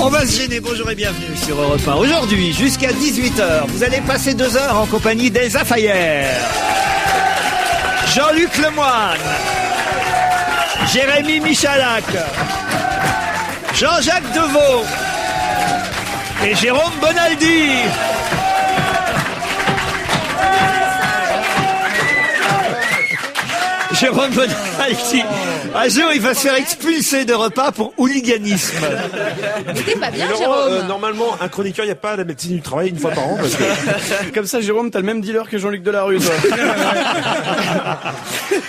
On va se gêner, bonjour et bienvenue sur Europe 1. Aujourd'hui, jusqu'à 18h, vous allez passer 2 heures en compagnie d'Elsa Fayer, Jean-Luc Lemoyne, Jérémy Michalak, Jean-Jacques Deveau et Jérôme Bonaldi. Jérôme Bonaldi, un jour il va se faire expulser de repas pour hooliganisme. C'était pas bien, Laurent, Jérôme. normalement, un chroniqueur, il n'y a pas la médecine du travail une fois par an. Parce que... Comme ça, Jérôme, t'as le même dealer que Jean-Luc Delarue, toi.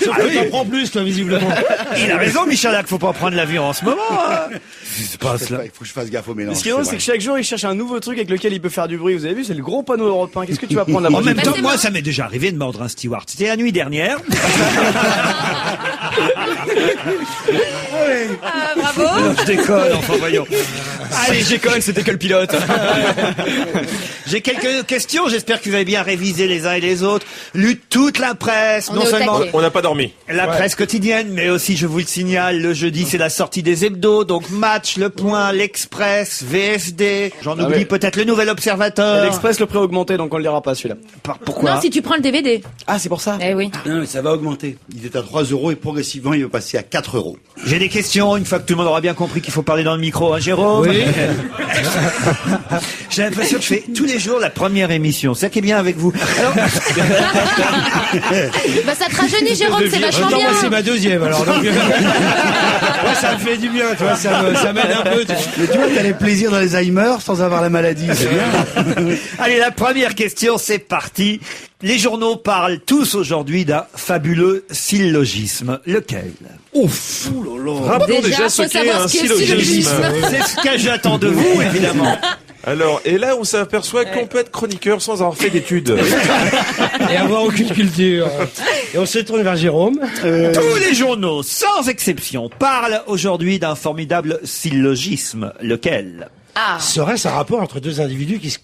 Sauf que t'en prends plus, toi, visiblement. Il a raison, Michalak, faut pas prendre l'avion en ce moment. Hein. C'est pas cela. Il faut que je fasse gaffe au mélange. Ce qui est drôle, c'est que chaque jour, il cherche un nouveau truc avec lequel il peut faire du bruit. Vous avez vu, c'est le gros panneau européen. Qu'est-ce que tu vas prendre là-bas? En même temps, c'est moi, marrant. ça m'est déjà arrivé de mordre un steward. C'était la nuit dernière. Bravo. Non, je déconne, enfin voyons. Allez, j'éconne, c'était que le pilote. J'ai quelques questions, j'espère que vous avez bien révisé les uns et les autres, lu toute la presse, On non est au seulement taquet. On n'a pas dormi. la presse quotidienne, mais aussi, je vous le signale, le jeudi c'est la sortie des hebdos, donc Match, Le Point, L'Express, VSD, j'en oublie ouais. peut-être le Nouvel Observateur. L'Express, le prix a augmenté, donc on le lira pas, celui-là. Pourquoi? Non, si tu prends le DVD. Ah, c'est pour ça? Eh oui. Non, mais ça va augmenter. Il est à 3 € et progressivement, il va passer à 4 €. J'ai des questions, une fois que tout le monde aura bien compris qu'il faut parler dans le micro, hein, Jérôme? Oui. J'ai l'impression que je fais tous les jours la première émission, c'est ça qui est bien avec vous. Alors, Bah, ça te rajeunit, Jérôme, c'est vachement Attends, bien. moi, c'est ma deuxième, alors. Donc... moi, ça me fait du bien, tu vois, ça m'aide un peu. Mais tu vois, t'as les plaisirs d'Alzheimer sans avoir la maladie, c'est bien. allez, la première question, c'est parti. Les journaux parlent tous aujourd'hui d'un fabuleux syllogisme. Lequel? Ouf. Rappelons Déjà, faut ce qu'est savoir un ce qu'est le syllogisme. syllogisme. C'est ce que j'attends de vous, évidemment. Alors, et là, on s'aperçoit qu'on peut être chroniqueur sans avoir fait d'études. Et avoir aucune culture. Et on se tourne vers Jérôme. Tous les journaux, sans exception, parlent aujourd'hui d'un formidable syllogisme. Lequel? Ah. Serait-ce un rapport entre deux individus qui se...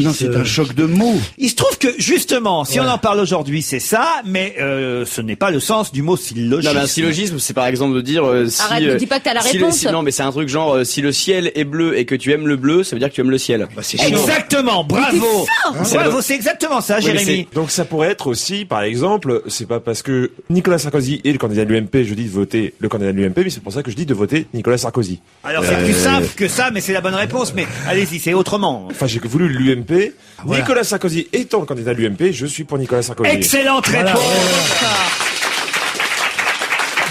Non, c'est un choc de mots. Il se trouve que, justement, si on en parle aujourd'hui, c'est ça, mais ce n'est pas le sens du mot syllogisme. Non, mais un syllogisme, c'est par exemple de dire si. Arrête, me dis pas que t'as la si réponse. non, mais c'est un truc genre si le ciel est bleu et que tu aimes le bleu, ça veut dire que tu aimes le ciel. Bah, c'est chiant. Exactement, bravo. Bravo, c'est exactement ça, Oui, mais Jérémy. donc ça pourrait être aussi, par exemple, c'est pas parce que Nicolas Sarkozy est le candidat de l'UMP, je dis de voter le candidat de l'UMP, mais c'est pour ça que je dis de voter Nicolas Sarkozy. Alors c'est plus simple que ça, mais c'est la bonne réponse. Mais allez-y, c'est autrement. Enfin, j'ai voulu l'UMP. voilà. Nicolas Sarkozy étant le candidat de l'UMP, je suis pour Nicolas Sarkozy. Excellente réponse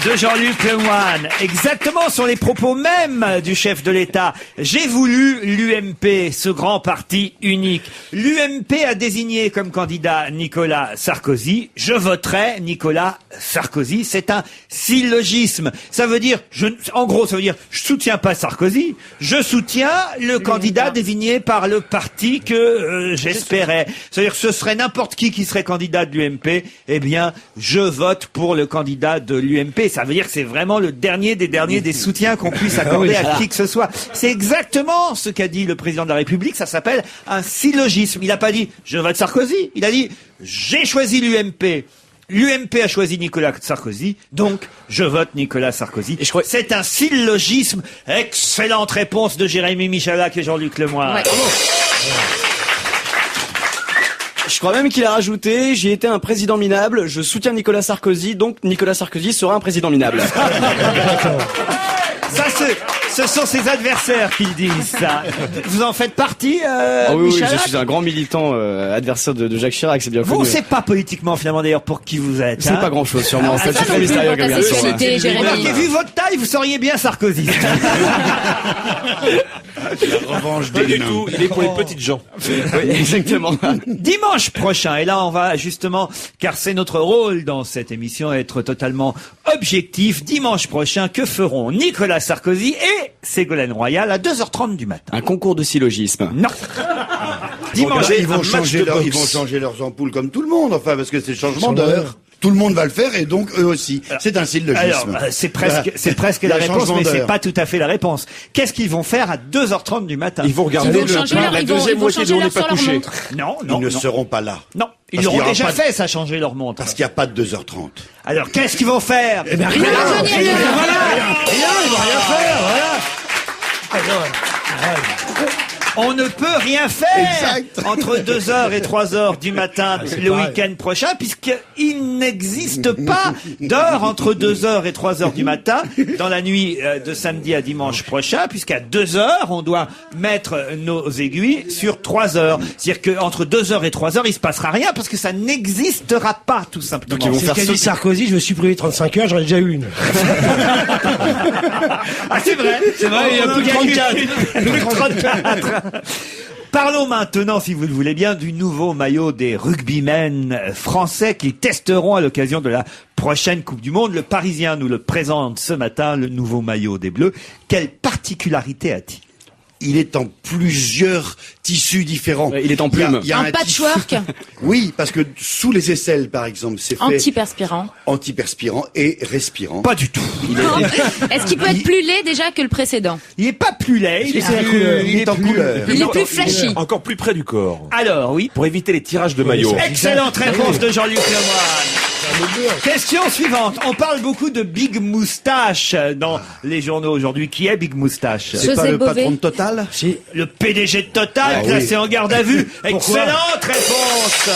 de Jean-Luc Lemoyne. Exactement sur les propos même du chef de l'État. J'ai voulu l'UMP, ce grand parti unique. L'UMP a désigné comme candidat Nicolas Sarkozy. Je voterai Nicolas Sarkozy. C'est un syllogisme. Ça veut dire, en gros, ça veut dire, je soutiens pas Sarkozy. Je soutiens le candidat désigné par le parti que j'espérais. C'est-à-dire que ce serait n'importe qui serait candidat de l'UMP. Eh bien, je vote pour le candidat de l'UMP. Ça veut dire que c'est vraiment le dernier des derniers des soutiens qu'on puisse accorder à qui que ce soit. C'est exactement ce qu'a dit le président de la République. Ça s'appelle un syllogisme. Il n'a pas dit « je vote Sarkozy ». Il a dit « j'ai choisi l'UMP ». L'UMP a choisi Nicolas Sarkozy, donc je vote Nicolas Sarkozy. Et je crois... C'est un syllogisme. Excellente réponse de Jérémy Michalak et Jean-Luc Lemoyne. Ouais. Je crois même qu'il a rajouté, j'ai été un président minable, je soutiens Nicolas Sarkozy, donc Nicolas Sarkozy sera un président minable. Ça, ce sont ses adversaires qui le disent, ça. Vous en faites partie, Ah oui, Michalak? je suis un grand militant adversaire de Jacques Chirac, c'est bien Vous, on connu. sait pas politiquement, finalement, d'ailleurs, pour qui vous êtes. C'est hein. pas grand chose sûrement, Ah, c'est ça très non plus, mystérieux pour ta comme question. sexualité, Jérémy. Remarquez, vu votre taille, vous seriez bien Sarkozy. La revanche Pas des du nains. tout, il est pour les petites gens. Oui, exactement. Dimanche prochain, et là on va justement, car c'est notre rôle dans cette émission, être totalement objectif. Dimanche prochain, que feront Nicolas Sarkozy et Ségolène Royal à 2h30 du matin? Un concours de syllogisme. Non. Dimanche, Ils vont un match changer de ils boxe. vont changer leurs ampoules comme tout le monde, enfin, parce que c'est le changement d'heure. Tout le monde va le faire et donc eux aussi. C'est un syllogisme. alors, c'est presque, Voilà. c'est presque Il y la a réponse, changement mais c'est d'heure. pas tout à fait la réponse. Qu'est-ce qu'ils vont faire à 2h30 du matin? Ils vont regarder Ils vont changer leur- la ils vont- deuxième ils vont moitié de changer On n'est l'heure pas sur leur couché. montre. Non, Ils non, ne non. seront pas là. Non, ils Parce qu'il y l'auront aura déjà pas de- fait, ça, changer leur montre. Parce qu'il n'y a pas de 2h30. Alors, qu'est-ce qu'ils vont faire? Eh bien, rien. Rajeunir. Rien, ils vont rien faire, voilà. On ne peut rien faire entre 2h et 3h du matin le week-end prochain, puisqu'il n'existe pas d'heure entre 2h et 3h du matin dans la nuit de samedi à dimanche prochain, puisqu'à 2h, on doit mettre nos aiguilles sur 3h. C'est-à-dire qu'entre 2h et 3h, il se passera rien, parce que ça n'existera pas, tout simplement. Donc, c'est ce qu'a dit Sarkozy, je veux supprimer 35 heures, j'en ai déjà eu une. Ah, c'est vrai, il y a plus de 34. Plus de 34. Parlons maintenant, si vous le voulez bien, du nouveau maillot des rugbymen français qu'ils testeront à l'occasion de la prochaine Coupe du Monde. Le Parisien nous le présente ce matin, le nouveau maillot des Bleus. Quelle particularité a-t-il ? Il est en plusieurs tissus différents. Il est en plume. Il y a Un patchwork Oui, parce que sous les aisselles, par exemple, c'est fait antiperspirant. antiperspirant et respirant. Pas du tout. Est-ce qu'il peut être plus laid déjà que le précédent? Il est pas plus laid, il est C'est la plus- couleur. il Il est en plus- couleur. Il est plus flashy. Encore plus près du corps. Alors, oui. Pour éviter les tirages de maillots. Excellente réponse de Jean-Luc Lemoyne. Question suivante. On parle beaucoup de Big Moustache dans les journaux aujourd'hui. Qui est Big Moustache? C'est pas José le Bové. patron de Total? Si. Le PDG de Total, Ah, placé oui. en garde à vue. Excellente réponse.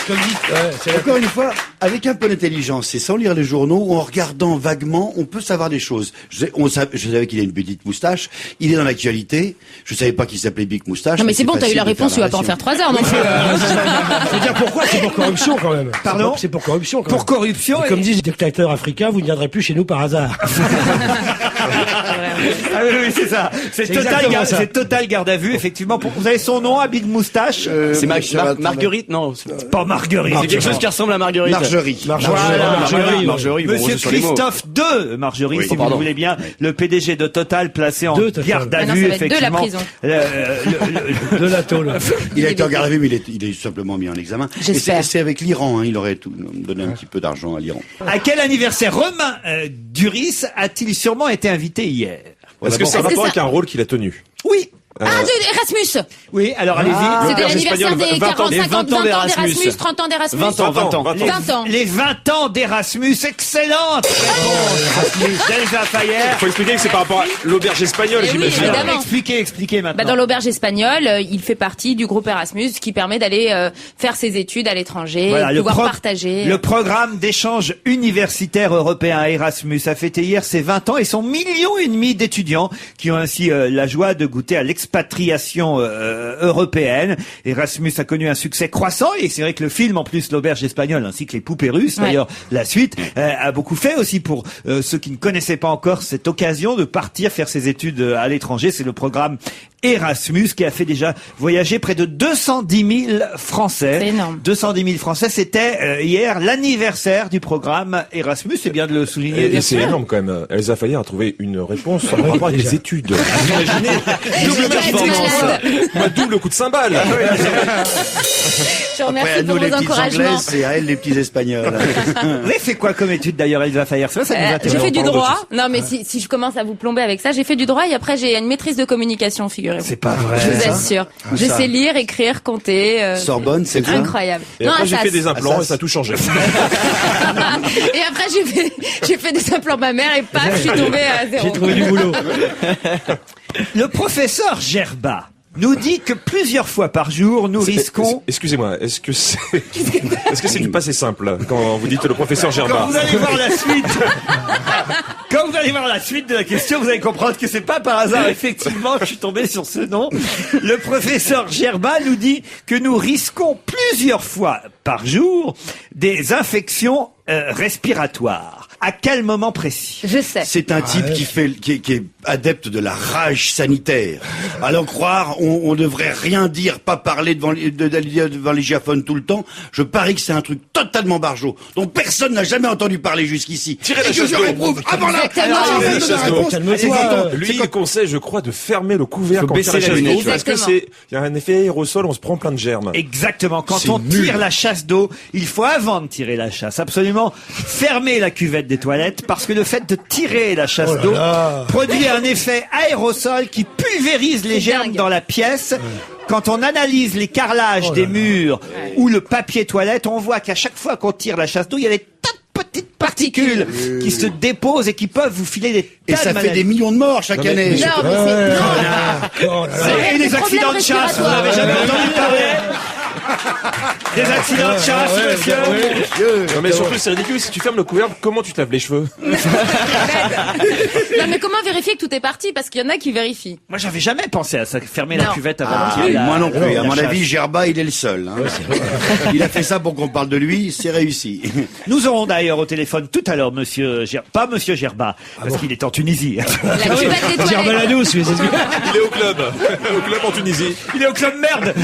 Comme dit, c'est la Encore une fois, avec un peu d'intelligence et sans lire les journaux ou en regardant vaguement, on peut savoir des choses. Je savais qu'il a une petite moustache. Il est dans l'actualité. Je savais pas qu'il s'appelait Big Moustache. Non mais c'est bon, t'as eu facile la de réponse, tu vas pas en relation. faire 3 heures non plus. Faut dire pourquoi, c'est pour corruption quand même. Pardon C'est pour corruption quand même. Pour corruption. Et comme disent les dictateurs africains, vous ne viendrez plus chez nous par hasard. Ah oui, oui, c'est ça. C'est C'est total, exactement ça. c'est total garde à vue, effectivement. Vous avez son nom à Big Moustache? C'est ça va, Marguerite, non. C'est Pas Marguerite. quelque chose qui ressemble à Marguerite. Margerie. Margerie. Monsieur bon, sur les mots. Christophe II, Marjorie, Oui, si vous pardon. le voulez bien, le PDG de Total placé en De Total. garde à Ah non, vue, ça va être de la effectivement. prison. De la tôle. Il a été en garde à vue, mais il est simplement mis en examen. Et J'espère. c'est avec l'Iran, hein. Il aurait donné un petit peu d'argent à l'Iran. À quel anniversaire Romain Duris a-t-il sûrement été invité hier? Est-ce que ça a Est-ce que rapport ça- avec un rôle qu'il a tenu? Oui. Ah, de Erasmus. Oui, alors allez-y. C'était L'auberge l'anniversaire espagnole, des 20 ans, 40, les 50, 20 ans 20 ans d'Erasmus. d'Erasmus, 30 ans d'Erasmus. 20 ans. 20 ans. Les 20 ans d'Erasmus, excellente réponse d'Elsa Fayer. Faut expliquer que c'est par rapport à l'auberge espagnole, Eh oui, j'imagine. évidemment. Expliquez maintenant. Bah, dans l'auberge espagnole, il fait partie du groupe Erasmus qui permet d'aller faire ses études à l'étranger, Voilà, pouvoir partager. Le programme d'échange universitaire européen Erasmus a fêté hier ses 20 ans et son 1,5 million d'étudiants qui ont ainsi la joie de goûter à l'expatriation européenne. Erasmus a connu un succès croissant et c'est vrai que le film, en plus, l'auberge espagnole ainsi que les poupées russes, Ouais. d'ailleurs, la suite, a beaucoup fait aussi pour ceux qui ne connaissaient pas encore cette occasion de partir faire ses études à l'étranger. C'est le programme Erasmus qui a fait déjà voyager près de 210 000 Français. C'est énorme. 210 000 Français, c'était hier l'anniversaire du programme Erasmus, c'est bien de le souligner. Et c'est énorme quand même. Elsa Fayer a trouvé une réponse en rapport avec les études. Vous imaginez double doit être performance, malade. double coup de cymbale. Je vous Après, à remercie nous pour les vos petites encouragements. anglaises, c'est à elle les petits espagnols. Vous avez fait quoi comme étude d'ailleurs, Elsa Fayer? Ça nous J'ai intéresse. fait du parle droit. Non, mais si je commence à vous plomber avec ça, j'ai fait du droit et après j'ai une maîtrise de communication, figurez-vous. C'est pas vrai. Je vous assure. Je ça. sais lire, écrire, compter. Sorbonne, c'est ça? Incroyable. Et après, j'ai Assas. fait des implants Assas. et ça a tout changé. Et après j'ai fait des implants mammaires et paf, je suis tombée à zéro. J'ai trouvé du boulot. Le professeur Gerba nous dit que plusieurs fois par jour, nous risquons... Excusez-moi, est-ce que c'est du passé simple quand vous dites le professeur Quand Gerba? vous allez voir la suite, quand vous allez voir la suite de la question, vous allez comprendre que c'est pas par hasard. Effectivement, je suis tombé sur ce nom. Le professeur Gerba nous dit que nous risquons plusieurs fois par jour des infections respiratoires. À quel moment précis? Je sais. C'est un type qui est adepte de la rage sanitaire. Alors croire, on devrait rien dire, pas parler devant les giaphones tout le temps. Je parie que c'est un truc totalement barjot, dont personne n'a jamais entendu parler jusqu'ici. Tirez la Et que chasse je d'eau. réprouve avant la Exactement. avant la Tirez la fin de la chasse d'eau. réponse. Calme-toi. C'est quand on- Lui, il conseille, je crois, de fermer le couvercle Faut quand on tire baisser la la chasse d'eau, lunette. parce que Exactement. il y a un effet aérosol, on se prend plein de germes. Exactement. Quand C'est on nul. tire la chasse d'eau, il faut, avant de tirer la chasse, absolument fermer la cuvette des toilettes, parce que le fait de tirer la chasse d'eau produit un effet aérosol qui pulvérise les C'est germes dingue. dans la pièce. Quand on analyse les carrelages des murs ou le papier toilette, on voit qu'à chaque fois qu'on tire la chasse d'eau, il y a des tas de petites particules qui se déposent et qui peuvent vous filer des Et tas ça de fait des maladies. millions de morts chaque Non, mais- année. Non, mais c'est... Oh là là. Et les accidents de chasse, vous n'avez jamais entendu parler? Des accidents de chasse, monsieur? Non mais surtout c'est ridicule, si tu fermes le couvercle, comment tu te laves les cheveux? Non, mais comment vérifier que tout est parti? Parce qu'il y en a qui vérifient. Moi, j'avais jamais pensé à ça, fermer la Non. cuvette avant qu'il y ait la- Moi non plus. la À mon chasse. avis, Gerba, il est le seul. Hein. Il a fait ça pour qu'on parle de lui, c'est réussi. Nous aurons d'ailleurs au téléphone tout à l'heure pas monsieur Gerba, parce qu'il est en Tunisie. La cuvette des Gerba la toilettes. douce, oui, c'est sûr. Il est au club en Tunisie. Il est au club merde.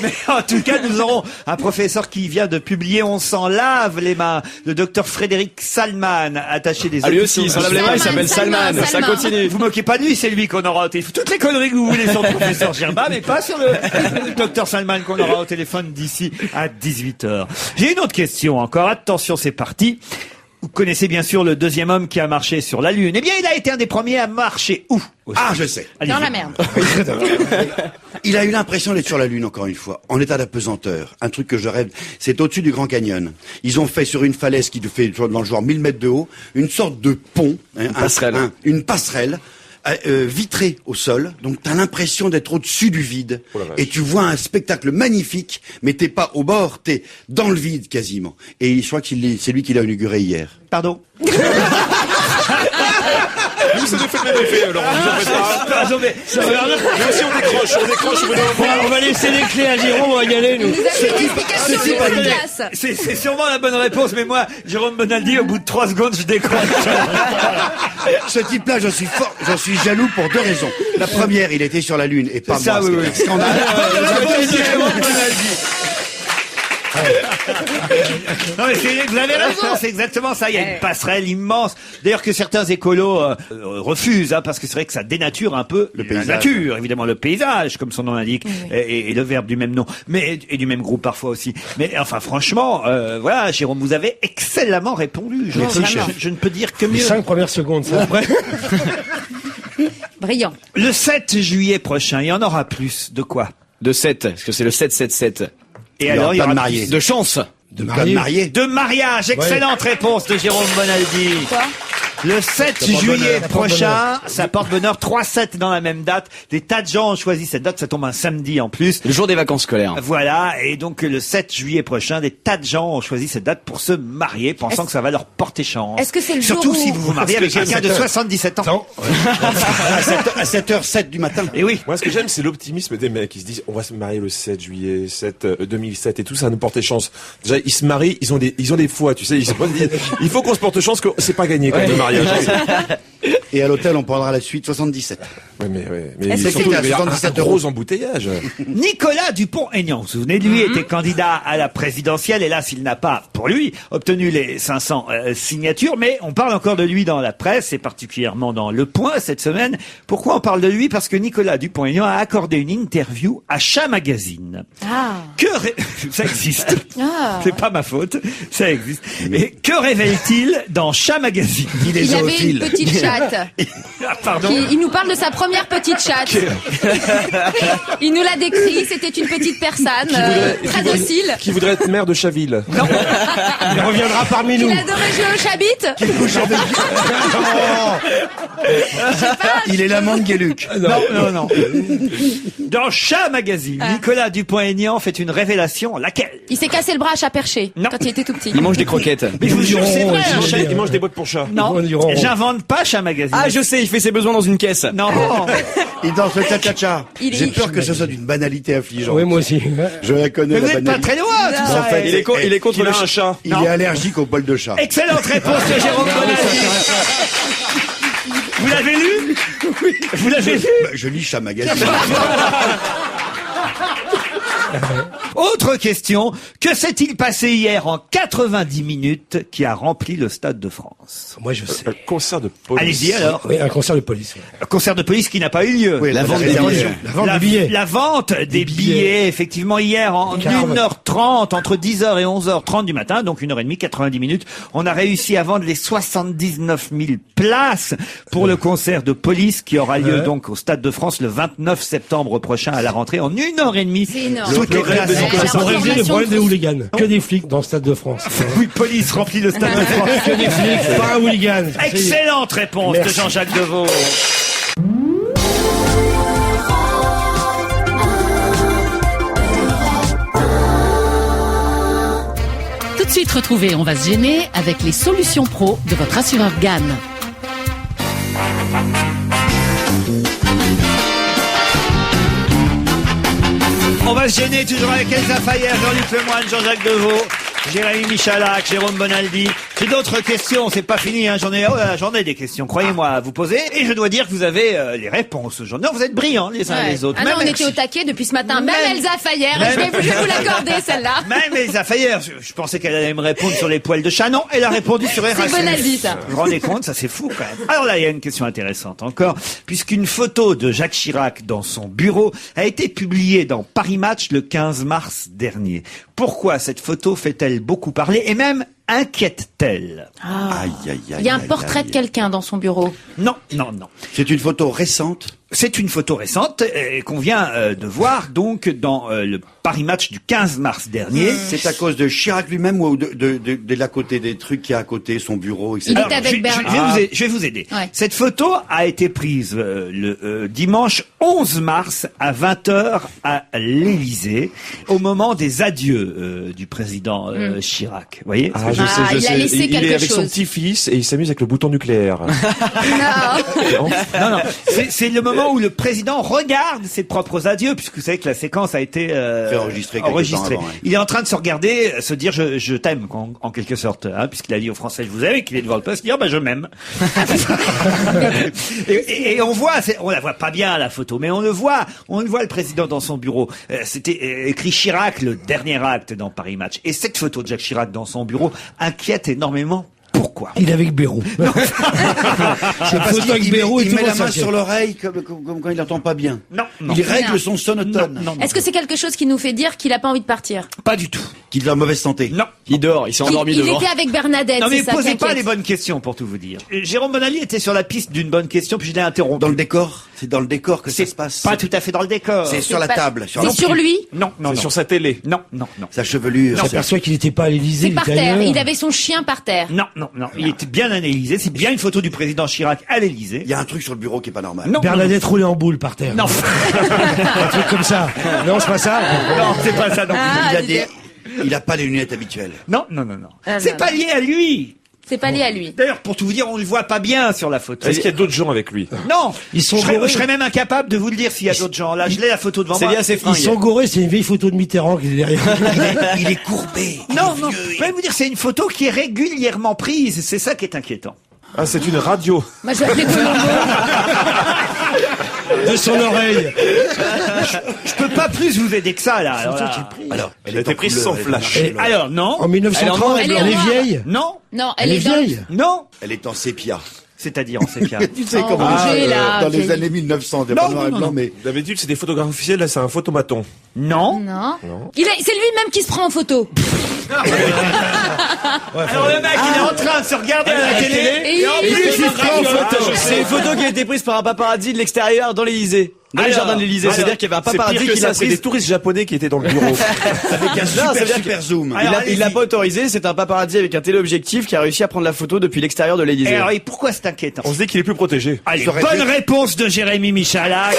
Mais en tout cas, nous aurons un professeur qui vient de publier On s'en lave les mains, le docteur Frédéric Salman, attaché des Ah, lui hôpitaux. aussi, il s'en lave les mains, il s'appelle Salman. Salman. Ça continue. Vous moquez pas de lui, c'est lui qu'on aura au téléphone. Toutes les conneries que vous voulez sur le professeur Gerba, mais pas sur le docteur Salman qu'on aura au téléphone d'ici à 18h. J'ai une autre question encore. Attention, c'est parti. Vous connaissez bien sûr le deuxième homme qui a marché sur la Lune. Eh bien, il a été un des premiers à marcher où? Ah, je sais. Allez-y. Dans la merde. Il a eu l'impression d'être sur la Lune, encore une fois, en état d'apesanteur. Un truc que je rêve, c'est au-dessus du Grand Canyon. Ils ont fait sur une falaise qui fait dans le genre 1000 mètres de haut, une sorte de pont, une passerelle, vitrée au sol. Donc t'as l'impression d'être au-dessus du vide. Oh la vache. Et tu vois un spectacle magnifique, mais t'es pas au bord, t'es dans le vide quasiment. Et je crois que c'est lui qui l'a inauguré hier. Pardon. Nous, ça nous fait le même effet, Laurent. Vous en faites pas. Pardon, mais Nous aussi, on décroche au bout d'un moment. On va laisser les clés à Jérôme, on va y aller, nous. Vous avez une explication c'est pas de l'idée. classe. C'est sûrement la bonne réponse, mais moi, Jérôme Bonaldi, au bout de 3 secondes, je décroche. Ce type-là, j'en suis jaloux pour 2 raisons. La première, il était sur la Lune et pas C'est ça, moi. oui, ce qui oui. est un scandale. Non, mais vous avez raison, c'est exactement ça. Il y a une passerelle immense. D'ailleurs que certains écolos refusent, hein, parce que c'est vrai que ça dénature un peu la paysage. nature, évidemment le paysage, comme son nom l'indique, et le verbe du même nom, mais et du même groupe parfois aussi. Mais enfin, franchement, voilà, Jérôme, vous avez excellemment répondu. Je ne peux dire que Les mieux. 5 premières secondes, ça. Après. Brillant. Le 7 juillet prochain, il y en aura plus. De quoi? De 7, parce que c'est le 7-7-7. Et Il y alors, aura il y pas aura de mariés. plus. De chance. De marié. De mariage. Excellente réponse de Jérôme Bonaldi. Quoi? Le 7 juillet prochain, ça porte bonheur, 3-7 dans la même date. Des tas de gens ont choisi cette date, ça tombe un samedi en plus. Le jour des vacances scolaires. Voilà, et donc le 7 juillet prochain, des tas de gens ont choisi cette date pour se marier, pensant que ça va leur porter chance. Est-ce que c'est le Surtout jour où- si vous vous mariez avec quelqu'un de 77 ans. Attends. À 7h07 du matin. Et oui. Moi, ce que j'aime, c'est l'optimisme des mecs. Ils se disent, on va se marier le 7 juillet, 2007 et tout ça va nous porter chance. Déjà, ils se marient, ils ont des foi, tu sais. Ils se disent, il faut qu'on se porte chance, que c'est pas gagné quand même le mariage. Et à l'hôtel, on prendra la suite 77. Mais Est-ce que surtout, c'est- il y a un 77 gros embouteillage. Nicolas Dupont-Aignan, vous vous souvenez de lui, était candidat à la présidentielle. Hélas, il n'a pas, pour lui, obtenu les 500 signatures, mais on parle encore de lui dans la presse, et particulièrement dans Le Point cette semaine. Pourquoi on parle de lui? Parce que Nicolas Dupont-Aignan a accordé une interview à Chat Magazine. Ah. Ça existe. Ah. C'est pas ma faute. Ça existe. Et que révèle-t-il dans Chat Magazine? Il est Il avait zoophile. une petite chatte. Ah, pardon. Il nous parle de sa première petite chatte. Il nous l'a décrit, c'était une petite personne, très docile. Qui voudrait être maire de Chaville. Il reviendra parmi Il nous. adorait jouer au chabit. Il est l'amant de Guéluc. Non. Dans Chat Magazine, Nicolas Dupont-Aignan fait une révélation. Laquelle? Il s'est cassé le bras à chat perché Non. quand il était tout petit. Il mange des croquettes. Mais je vous jure, c'est vrai. diront, hein, ils Chat- Il mange des boîtes pour chat. Non, Ils diront. j'invente pas Chat Magazine. Ah, je sais, il fait ses besoins dans une caisse. Non. Il danse le cha-cha-cha. Il est- J'ai peur que ce soit d'une banalité affligeante. Oui, moi aussi. Je la connais, Mais vous la n'êtes pas banalité. très loin, tout ça. En fait, Il est contre Il le a un chat. Il est allergique au poil de chat. Excellente réponse de Jérôme Bonaldi. Vous l'avez lu? Vous l'avez lu? Bah, je lis Chat Magazine. Autre question. Que s'est-il passé hier en 90 minutes qui a rempli le Stade de France? Moi, je sais. Un concert de police. Allez-y alors. Oui, un concert de police. Oui. Un concert de police qui n'a pas eu lieu. Oui, La vente des réservation. La vente des billets. La vente des billets, effectivement, hier en 1h30, entre 10h et 11h30 du matin, donc 1h30, 90 minutes, on a réussi à vendre les 79 000 places pour le concert de police qui aura lieu donc au Stade de France le 29 septembre prochain à la rentrée en 1h30. C'est énorme. Toutes les places sont Pour régler le problème des hooligans. Que des flics dans le Stade de France. Oui, police remplit le Stade de France. Que des flics, pas un hooligan. Excellente réponse de Jean-Jacques Deveau. Tout de suite retrouvez On va se gêner avec les solutions pro de votre assureur GAN. On va se gêner toujours avec Elsa Fayer, Jean-Luc Lemoyne, Jean-Jacques Deveau, Jérémy Michalak, Jérôme Bonaldi. J'ai d'autres questions, c'est pas fini, hein. J'en ai des questions, croyez-moi, à vous poser. Et je dois dire que vous avez les réponses aujourd'hui. Non, vous êtes brillants les uns les autres. Ah non, on était au taquet depuis ce matin. Même Elsa Fayer, je vais vous l'accorder celle-là. Même Elsa Fayer, je pensais qu'elle allait me répondre sur les poils de chat. Non, elle a répondu sur Erasmus. C'est Bonaldi, ça. Vous vous rendez compte, ça c'est fou quand même. Alors là, il y a une question intéressante encore, puisqu'une photo de Jacques Chirac dans son bureau a été publiée dans Paris Match le 15 mars dernier. Pourquoi cette photo fait-elle beaucoup parler et même inquiète-t-elle? Aïe, aïe, aïe. Il y a un aïe, portrait aïe. de quelqu'un dans son bureau. Non, non, non. C'est une photo récente. C'est une photo récente qu'on vient de voir donc dans le Paris Match du 15 mars dernier. C'est à cause de Chirac lui-même ou de l'à côté des trucs qui est à côté, son bureau, etc. Il était avec Bernard. Je vais vous aider. Ouais. Cette photo a été prise le dimanche 11 mars à 20h à l'Élysée, au moment des adieux du président Chirac. Vous voyez? Ah, je sais, il a laissé il quelque est avec son chose. petit-fils et il s'amuse avec le bouton nucléaire. Non. Non, non. C'est le moment où le président regarde ses propres adieux, puisque vous savez que la séquence a été enregistrée quelque temps avant, ouais. Il est en train de se regarder, se dire je t'aime en quelque sorte, hein, puisqu'il a dit aux Français je vous aime, et qu'il est devant le poste, dire je m'aime. et on voit, on la voit pas bien la photo, mais on le voit le président dans son bureau. C'était écrit Chirac, le dernier acte dans Paris Match. Et cette photo de Jacques Chirac dans son bureau inquiète énormément. Pourquoi? Il est avec Bérou. Cette photo avec Bérou et Il tout met le la monde main s'inquiète. sur l'oreille comme quand il n'entend pas bien. Non, non. Il règle Non. son sonotone. Non, non, Est-ce que c'est quelque chose qui nous fait dire qu'il a pas envie de partir? pas du tout. Qu'il est en mauvaise santé. Non. Il dort, il s'est endormi Il devant. était avec Bernadette, Non mais c'est ça posez qui pas inquiète. les bonnes questions pour tout vous dire. Jérôme Bonaldi était sur la piste d'une bonne question puis je l'ai interrompu. Dans le décor. C'est dans le décor que ça C'est se passe. pas tout à fait dans le décor. C'est sur la pas- table. C'est sur lui? Non, non, C'est non. sur sa télé. Non, non, non. Sa chevelure. On s'aperçoit qu'il n'était pas à l'Élysée, C'est il par était terre. ailleurs. Il avait son chien par terre. Non, non, non. Il était bien à l'Élysée. C'est bien une photo du président Chirac à l'Élysée. Il y a un truc sur le bureau qui est pas normal. Non, Bernadette roulée en boule par terre. non, non. Un truc comme ça. Non, c'est pas ça. Non, c'est pas ça non plus. Il a pas les lunettes habituelles. Non, non, non, non. Ah, C'est non, pas lié à lui. C'est pas lié à lui. D'ailleurs, pour tout vous dire, on le voit pas bien sur la photo. Est-ce qu'il y a d'autres gens avec lui? Non. Ils sont je serais, gorés. je serais même incapable de vous le dire s'il y a d'autres gens. Là, je l'ai la photo devant C'est moi. lié à ses Ils fringues. sont gorés, c'est une vieille photo de Mitterrand qui est derrière. Il est courbé. Non, non. Je peux même vous dire, c'est une photo qui est régulièrement prise. C'est ça qui est inquiétant. Ah, c'est une radio. Moi, je vais appeler Colombo. De son oreille. Je peux pas plus vous aider que ça, là. Alors, là. Alors, Elle a été prise sans flash. Alors, non. En 1930, Elle est elle est en vieille. Non. Non, Elle est vieille. Non. Elle est en sépia. C'est-à-dire en sépia. Tu sais Oh, comment Roger, là, dans les vieille. années 1900, des Non, pas noir et non, blanc, non. mais D'habitude, c'est des photographes officiels. Là, c'est un photomaton. Non. Non. C'est lui-même qui se prend en photo. Alors le mec, il est en train de se regarder à la télé. Et en il plus, fait il des prend en photo. C'est une photo qui a été prise par un paparazzi de l'extérieur dans l'Élysée. Dans les Alors, jardins de l'Élysée. alors, C'est-à-dire qu'il y avait un C'est paparazzi pire que qui ça. l'a C'est des prise. touristes japonais qui étaient dans le bureau. avec un ça veut dire super zoom. Alors, Il l'a allez-y. pas autorisé, c'est un paparazzi avec un téléobjectif qui a réussi à prendre la photo depuis l'extérieur de Et l'Élysée. alors, et pourquoi c'est inquiétant? On se dit qu'il est plus protégé. Allez, Ça aurait bonne pu- réponse de Jérémy Michalak.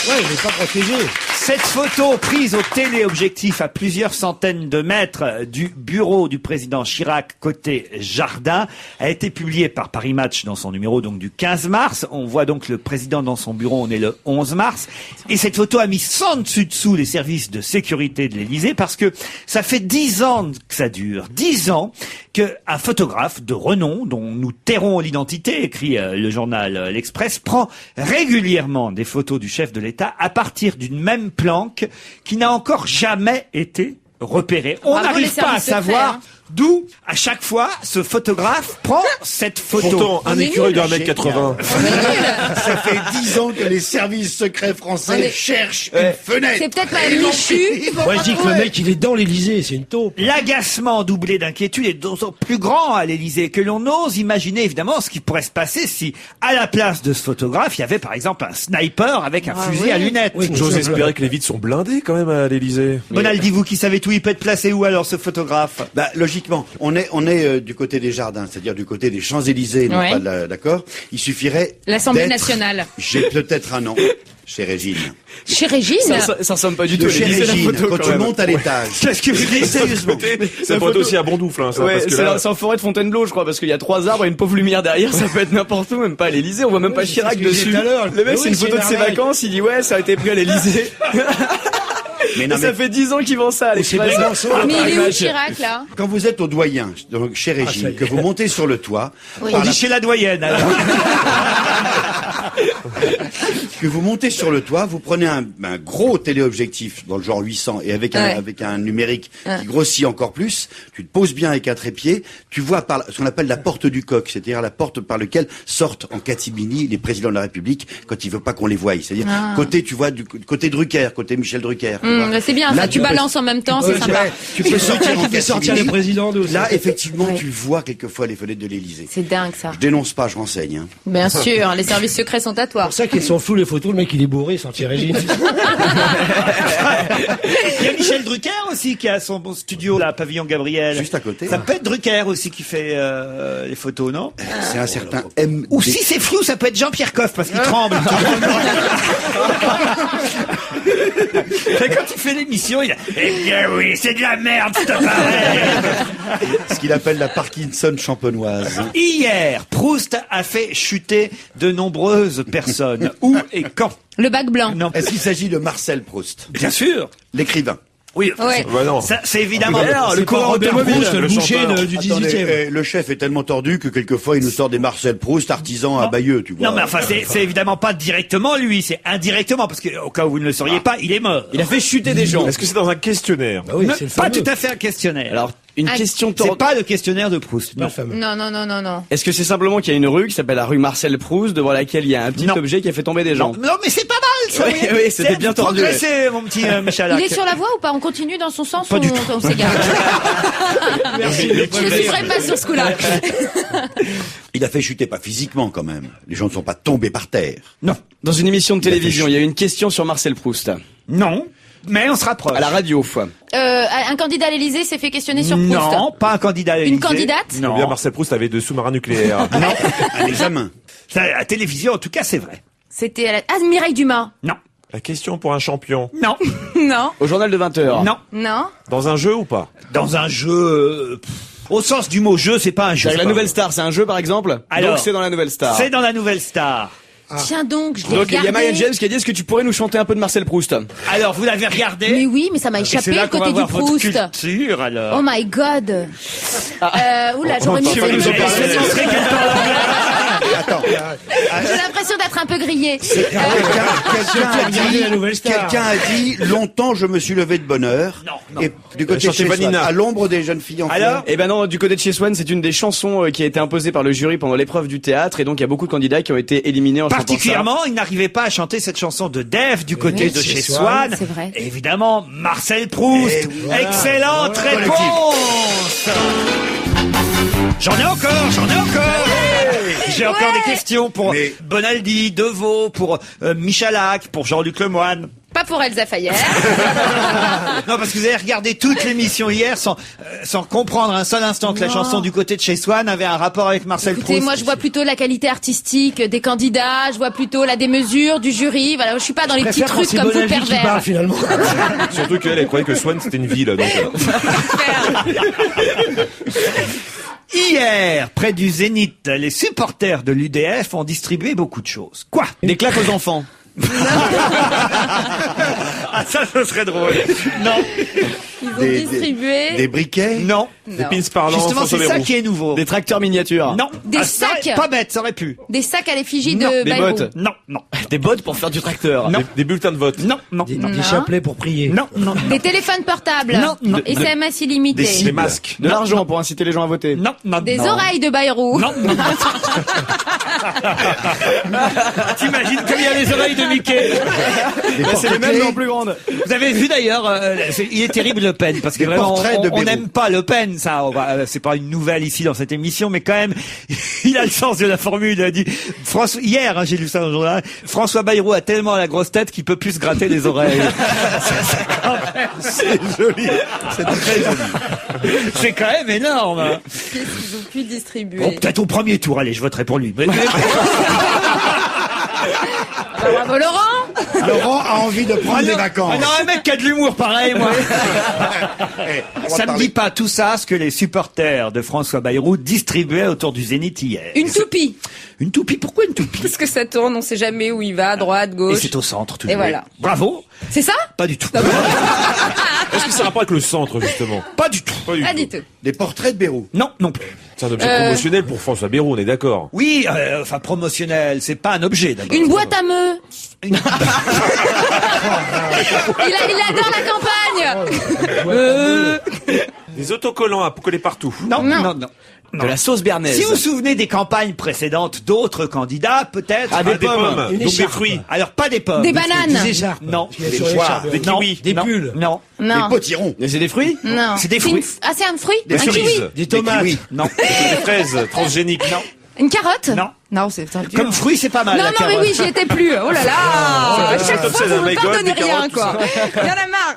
Ouais, il n'est pas protégé. Cette photo prise au téléobjectif à plusieurs centaines de mètres du bureau du président Chirac côté jardin a été publiée par Paris Match dans son numéro donc du 15 mars. On voit donc le président dans son bureau, on est le 11 mars. Et cette photo a mis sans dessus dessous les services de sécurité de l'Élysée parce que ça fait 10 ans que ça dure. 10 ans qu'un photographe de renom dont nous tairons l'identité, écrit le journal L'Express, prend régulièrement des photos du chef de l'État à partir d'une même planque qui n'a encore jamais été repérée. On Bravo, n'arrive les pas à services secrets, savoir hein. D'où, à chaque fois, ce photographe prend cette photo. Pourtant, un On est écureuil de nuls. 1m80. Ça fait 10 ans que les services secrets français cherchent une fenêtre. C'est peut-être pas Michu. Moi, je dis que le mec, il est dans l'Élysée, c'est une taupe. L'agacement doublé d'inquiétude est d'autant plus grand à l'Élysée que l'on ose imaginer évidemment ce qui pourrait se passer si, à la place de ce photographe, il y avait par exemple un sniper avec un fusil à lunettes. Oui, mais J'ose ça, espérer que les vitres sont blindées quand même à l'Élysée. Bonaldi, vous qui savez tout, il peut être placé où alors ce photographe? Bah, logiquement, on est du côté des jardins, c'est-à-dire du côté des Champs-Élysées, non Ouais. pas d'accord. Il suffirait L'Assemblée d'être- nationale. J'ai peut-être un an chez Régine. Chez Régine. Ça ressemble pas du tout De à chez l'Élysée, la Régine, photo, quand quand tu même. montes à l'étage. Qu'est-ce que vous dites sérieusement? Ça pourrait être aussi à Bondoufle, hein, ça, Ouais, parce que c'est là, en forêt de Fontainebleau, je crois, parce qu'il y a 3 arbres et une pauvre lumière derrière, ça peut être n'importe où, même pas à l'Élysée, on voit même pas Oui, c'est Chirac ce que je disais dessus. tout à l'heure. Le mec, Mais c'est oui, une photo de c'est ses normal. vacances, il dit ouais, ça a été pris à l'Élysée. Mais non, Ça mais fait 10 ans qu'ils vend ça à C'est l'Express. Besançon. Mais il est où Chirac là? quand vous êtes au doyen, donc chez ça y Régine, est. que vous montez sur le toit, Oui. On dit chez la doyenne alors. que vous montez sur le toit, vous prenez un gros téléobjectif dans le genre 800 et avec Ouais. avec un numérique qui grossit encore plus, tu te poses bien avec un trépied, tu vois par ce qu'on appelle la porte du coq, c'est-à-dire la porte par laquelle sortent en catimini les présidents de la République quand ils veulent pas qu'on les voie. C'est-à-dire côté, tu vois, du côté Drucker, côté Michel Drucker. tu vois. C'est bien, Là, ça, tu balances en même temps, c'est sympa. Tu peux sortir en Tu fais sortir catimini. les présidents d'où Là, effectivement, Ouais. tu vois quelquefois les fenêtres de l'Élysée. C'est dingue ça. Je dénonce pas, je renseigne. Hein. Bien sûr, les services secrets sont à toi. C'est pour ça qu'ils sont fous les photos, le mec il est bourré, sorti Régine. Il y a Michel Drucker aussi qui a son bon studio là, Pavillon Gabriel. Juste à côté. Ça peut être Drucker aussi qui fait les photos, non? C'est un certain M. Ou si c'est flou, ça peut être Jean-Pierre Coff parce qu'il tremble. Et quand il fait l'émission, il a eh bien oui, c'est de la merde, cet appareil. Ce qu'il appelle la Parkinson champenoise. Hier, Proust a fait chuter de nombreuses personnes. Où et quand? Le bac blanc. Non, Est-ce qu'il s'agit de Marcel Proust, bien sûr. l'écrivain? Oui, Ouais. bah non. ça, c'est évidemment. Alors, le C'est pas coureur Robert automobile, Proust, le le boucher chanteur. du Attendez, 18e. le chef est tellement tordu que quelquefois il nous sort des Marcel Proust, artisan à Bayeux, tu vois. Non, mais enfin, c'est évidemment pas directement lui, c'est indirectement, parce que, au cas où vous ne le sauriez pas, il est mort. Il a fait chuter des gens. Est-ce que c'est dans un questionnaire? Bah oui, Ne- c'est le pas fameux. tout à fait un questionnaire. Alors, une Ah, question c'est tordue. pas le questionnaire de Proust. Pas Non. le fameux. Non, non, non, non, non. Est-ce que c'est simplement qu'il y a une rue qui s'appelle la rue Marcel Proust, devant laquelle il y a un petit Non. objet qui a fait tomber des gens? Non, mais c'est pas mal, ça. Oui, vous voyez. oui, c'était C'est bien tordu, progressé, mon petit Michalak. Il est sur la voie ou pas? On continue dans son sens Pas ou du on s'égare? Merci. Je ne ferai pas sur ce coup-là. Il a fait chuter, pas physiquement quand même. Les gens ne sont pas tombés par terre. Non, Dans une émission de télévision, il y a eu une question sur Marcel Proust. non, mais on se rapproche. À la radio. Un candidat à l'Élysée s'est fait questionner sur Proust. Non, pas un candidat à Une l'Élysée. candidate Ou Non. bien Marcel Proust avait 2 sous-marins nucléaires. Un examen. Ça, à la télévision, en tout cas, c'est vrai. C'était à la... Ah, Mireille Dumas. Non, La question pour un champion. non, Non. Au journal de 20h. non. Non. Dans un jeu ou pas? Dans un jeu, au sens du mot jeu, c'est pas un jeu. La Nouvelle Star, c'est un jeu par exemple? Alors, Donc c'est dans la Nouvelle Star. C'est dans la Nouvelle Star. Tiens donc, je l'ai Donc il y a regardé. Marianne James qui a dit est-ce que tu pourrais nous chanter un peu de Marcel Proust? Alors, vous l'avez regardé? Mais oui, mais ça m'a Et échappé c'est là le qu'on va côté du voir votre Proust. culture, alors. Oh my god. Oula, j'aurais mieux Tu fait vas de nous en me parler. laisser. Ce serait qu'elle parle anglais. Attends. J'ai l'impression d'être un peu grillée. Quelqu'un a regardé la Nouvelle dit, Star. quelqu'un a dit, longtemps je me suis levé de bonne heure. Non. Et du côté de Chantez chez Swann, Vanina. à l'ombre des jeunes filles en Alors fleurs. Eh ben non, du côté de chez Swann, c'est une des chansons qui a été imposée par le jury pendant l'épreuve du théâtre, et donc il y a beaucoup de candidats qui ont été éliminés en chantant ça. Particulièrement, il n'arrivait pas à chanter cette chanson de Dave du côté de chez Swann. C'est vrai. Évidemment, Marcel Proust. Et voilà. Excellente Voilà. réponse. J'en ai encore. J'ai encore des questions pour Mais- Bonaldi, Deveau, pour Michalak, pour Jean-Luc Lemoyne. Pas pour Elsa Fayer. Non, parce que vous avez regardé toute l'émission hier sans comprendre un seul instant que la chanson du côté de chez Swann avait un rapport avec Marcel Écoutez, Proust. moi je vois plutôt la qualité artistique des candidats, je vois plutôt la démesure du jury. Voilà, je suis pas dans les petits préfère quand trucs c'est comme vous Bonaldi qui pervers. parle finalement. Surtout qu'elle, elle croyait que Swann c'était une ville. Donc, Hier, près du Zénith, les supporters de l'UDF ont distribué beaucoup de choses. Quoi? Des claques aux enfants. Ah, ça, ce serait drôle. Non, Ils ont distribué Des briquets. non. Des pins parlants. Justement, François c'est ça Bayrou. qui est nouveau. Des tracteurs miniatures. Non. Des ça aurait- sacs. Pas bête, ça aurait pu. des sacs à l'effigie Non, de des Bayrou. bottes. Non, non. Des bottes pour faire du tracteur. Non. Des bulletins de vote. Non, non, Des, non. des chapelets pour prier. Non, non. Des téléphones portables. Non, non. SMS illimité. Des masques. De l'argent pour inciter les gens à voter. Non, non, Des non. oreilles de Bayrou. Non, non. T'imagines comme il y a les oreilles de Mickey. C'est les mêmes mais en plus grande. Vous avez vu d'ailleurs, il est terrible Le Pen parce que Des vraiment portraits de on Bayrou. n'aime pas Le Pen, ça. C'est pas une nouvelle ici dans cette émission, mais quand même, il a le sens de la formule. Il a dit François hier, j'ai lu ça dans le journal. François Bayrou a tellement la grosse tête qu'il peut plus se gratter les oreilles. C'est joli. C'est très joli. C'est quand même énorme. Qu'est-ce qu'ils ont pu distribuer? Bon, peut-être au premier tour. Allez, je voterai pour lui. Bravo Laurent. Laurent a envie de prendre des vacances. Ah non, un mec qui a de l'humour pareil, moi. On va Ça ne parler- dit pas tout ça, ce que les supporters de François Bayrou distribuaient autour du Zénith hier. Une toupie. Une toupie, pourquoi une toupie? Parce que ça tourne, on sait jamais où il va, à droite, Et gauche. c'est au centre, toujours. Et voilà. Bravo. C'est ça? Pas du tout. Est-ce que ça a rapport avec le centre, justement? Pas du tout. Pas du tout. Des portraits de Bayrou. Non, non plus. C'est un objet promotionnel pour François Bayrou, on est d'accord. Oui, enfin promotionnel, c'est pas un objet d'abord. Une boîte à meux. Il adore la campagne. Des autocollants à coller partout. Non, Non. non, non. De la sauce béarnaise. Si vous vous souvenez des campagnes précédentes d'autres candidats, peut-être. Ah, des pommes. Une Donc des écharpe. fruits. Alors pas des pommes. Des bananes. Des écharpes. Non. Des Des poires. poires. Des Non. kiwis. Des Non. pulls. Non. Non. Des potirons. Et c'est des fruits? Non. C'est des une- fruits. Ah, c'est un fruit? Des Un kiwi? cerises. Des tomates. kiwis. Non. Des fraises transgéniques. Non. Une carotte? Non. Non, c'est dur. Comme fruit, c'est pas mal. Non, la non, mais carotte. oui, j'y étais plus. Oh là là. À chaque top fois, 16, vous my me God, pardonnez des rien, carottes, tout quoi. Il y en a marre.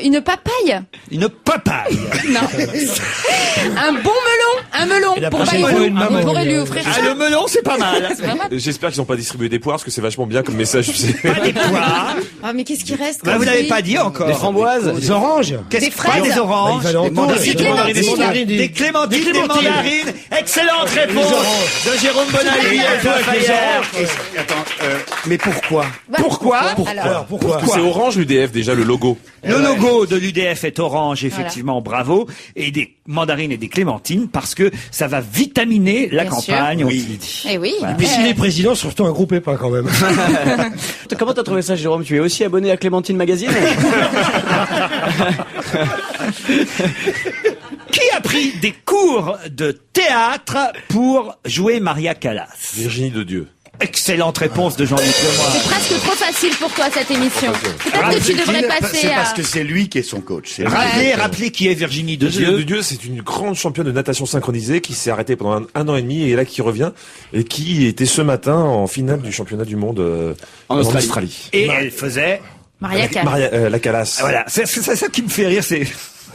Une papaye? Une papaye. Non. Un bon melon? Un melon Et la pour prochaine Bayrou. fois, une maman, On pourrait lui oui. offrir Ah, ça. le melon, c'est pas mal. J'espère qu'ils n'ont pas distribué des poires, parce que c'est vachement bien comme message, tu sais. Pas des poires. Ah, mais qu'est-ce qui reste? Bah, comme vous l'avez fruit? pas dit encore. Des framboises. Des oranges. Qu'est-ce Des que fraises. des oranges, Bah, il fallait entendre. des Des mandarines, clémentines. des clémentines, des clémentines. mandarines. Excellente réponse de Jérôme Bonaldi et Alpha Fayer. Attends, mais pourquoi? Bah, Pourquoi Alors, pourquoi? C'est orange l'UDF déjà, le logo. Le logo de l'UDF est orange, effectivement, bravo. Et des mandarines et des clémentines, parce que ça va vitaminer la Bien campagne, sûr. on s'est dit. Eh oui. Puis s'il est président, surtout un groupe épais quand même. Comment t'as trouvé ça, Jérôme? Tu es aussi abonné à Clémentine Magazine? Qui a pris des cours de théâtre pour jouer Maria Callas? Virginie de Dieu. Excellente réponse de Jean-Luc Lemoyne. C'est presque trop facile pour toi, cette émission. Peut-être que tu devrais passer C'est à... parce que c'est lui qui est son coach. C'est Rappelez qui est Virginie de Virginie de Dieu. Dieu, c'est une grande championne de natation synchronisée qui s'est arrêtée pendant un an et demi et là qui revient et qui était ce matin en finale du championnat du monde En Australie. Et elle faisait... Maria Callas. La Calas. Voilà, c'est ça qui me fait rire, c'est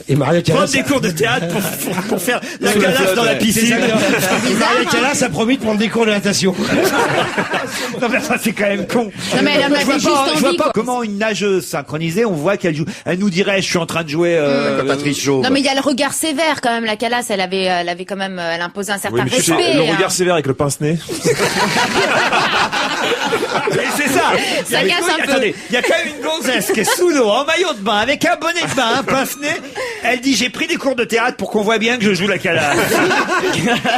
Et Maria prendre Callas. des cours de théâtre pour faire la Callas dans la piscine. Maria Callas a promis de prendre des cours de natation. Non mais ça c'est quand même con. Non, mais elle en Je avait vois juste pas, je vois envie, pas quoi. comment une nageuse synchronisée, on voit qu'elle joue. Elle nous dirait, je suis en train de jouer. Patrice Chauve. Non, mais il y a le regard sévère, quand même. La Callas, elle avait quand même, elle imposait un certain Oui, mais tu sais, respect. le hein. regard sévère avec le pince-nez. Mais c'est ça. Ça casse un peu. Attendez, il y a quand même une gonzesse qui est sous l'eau, en maillot de bain, avec un bonnet de bain, un pince-nez. Elle dit, j'ai pris des cours de théâtre pour qu'on voit bien que je joue la Callas.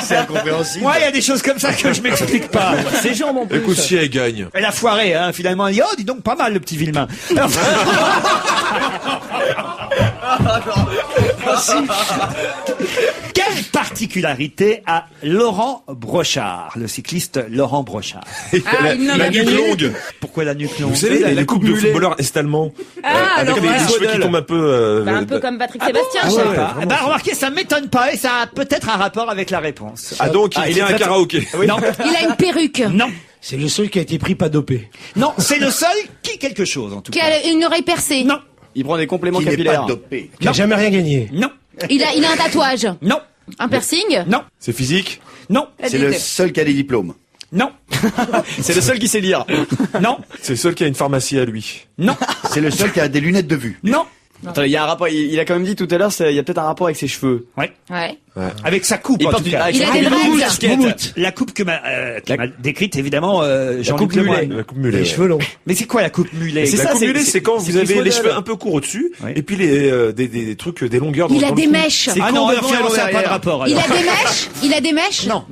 C'est incompréhensible. Moi, il y a des choses comme ça que je m'explique pas. Ces jambes en plus. Écoute, si elle gagne. Elle a foiré, hein, finalement. Elle dit, oh, dis donc, pas mal, le petit Villemain. Alors, quelle particularité a Laurent Brochard, le cycliste Laurent Brochard? Ah, il n'en a nuque gagné. longue. Pourquoi la nuque longue? Vous savez, les coupes de footballeurs est-allemands. Ah, avec alors les voilà. cheveux qui tombent un peu. Bah, un peu comme Patrick Sébastien, Ah, je je sais sais pas. pas. Eh ben, remarquez, ça m'étonne pas et ça a peut-être un rapport avec la réponse. Ah donc, il tient un karaoké. Non, Il a une perruque. non, C'est le seul qui a été pris pas dopé. non, c'est le seul qui quelque chose, en tout Qui cas. a une oreille percée. Non, Il prend des compléments Qui n'est capillaires. pas dopé. Qui a jamais rien gagné. non, Il a un tatouage. non, Un piercing. non, C'est physique. non, C'est le seul qui a des diplômes. non, C'est le seul qui sait lire. non, C'est le seul qui a une pharmacie à lui. non, C'est le seul qui a des lunettes de vue. non, Attends, il y a un rapport, il a quand même dit tout à l'heure, il y a peut-être un rapport avec ses cheveux. Ouais. Ouais. Avec sa coupe, Il en porte tout cas. Il a des dreads. La coupe que m'a décrite, évidemment, Jean-Luc coupe mulet. Lemoyne. La coupe mulet. Les cheveux longs. Mais c'est quoi la coupe mulet? C'est La ça, coupe mulet, c'est quand vous avez les cheveux un peu courts au-dessus, Oui. et puis des trucs, des longueurs dans Il a dans des le cou. mèches. Ah non, envers, ça n'a pas de envers. rapport. Il alors. a des mèches. Il a des mèches. Non.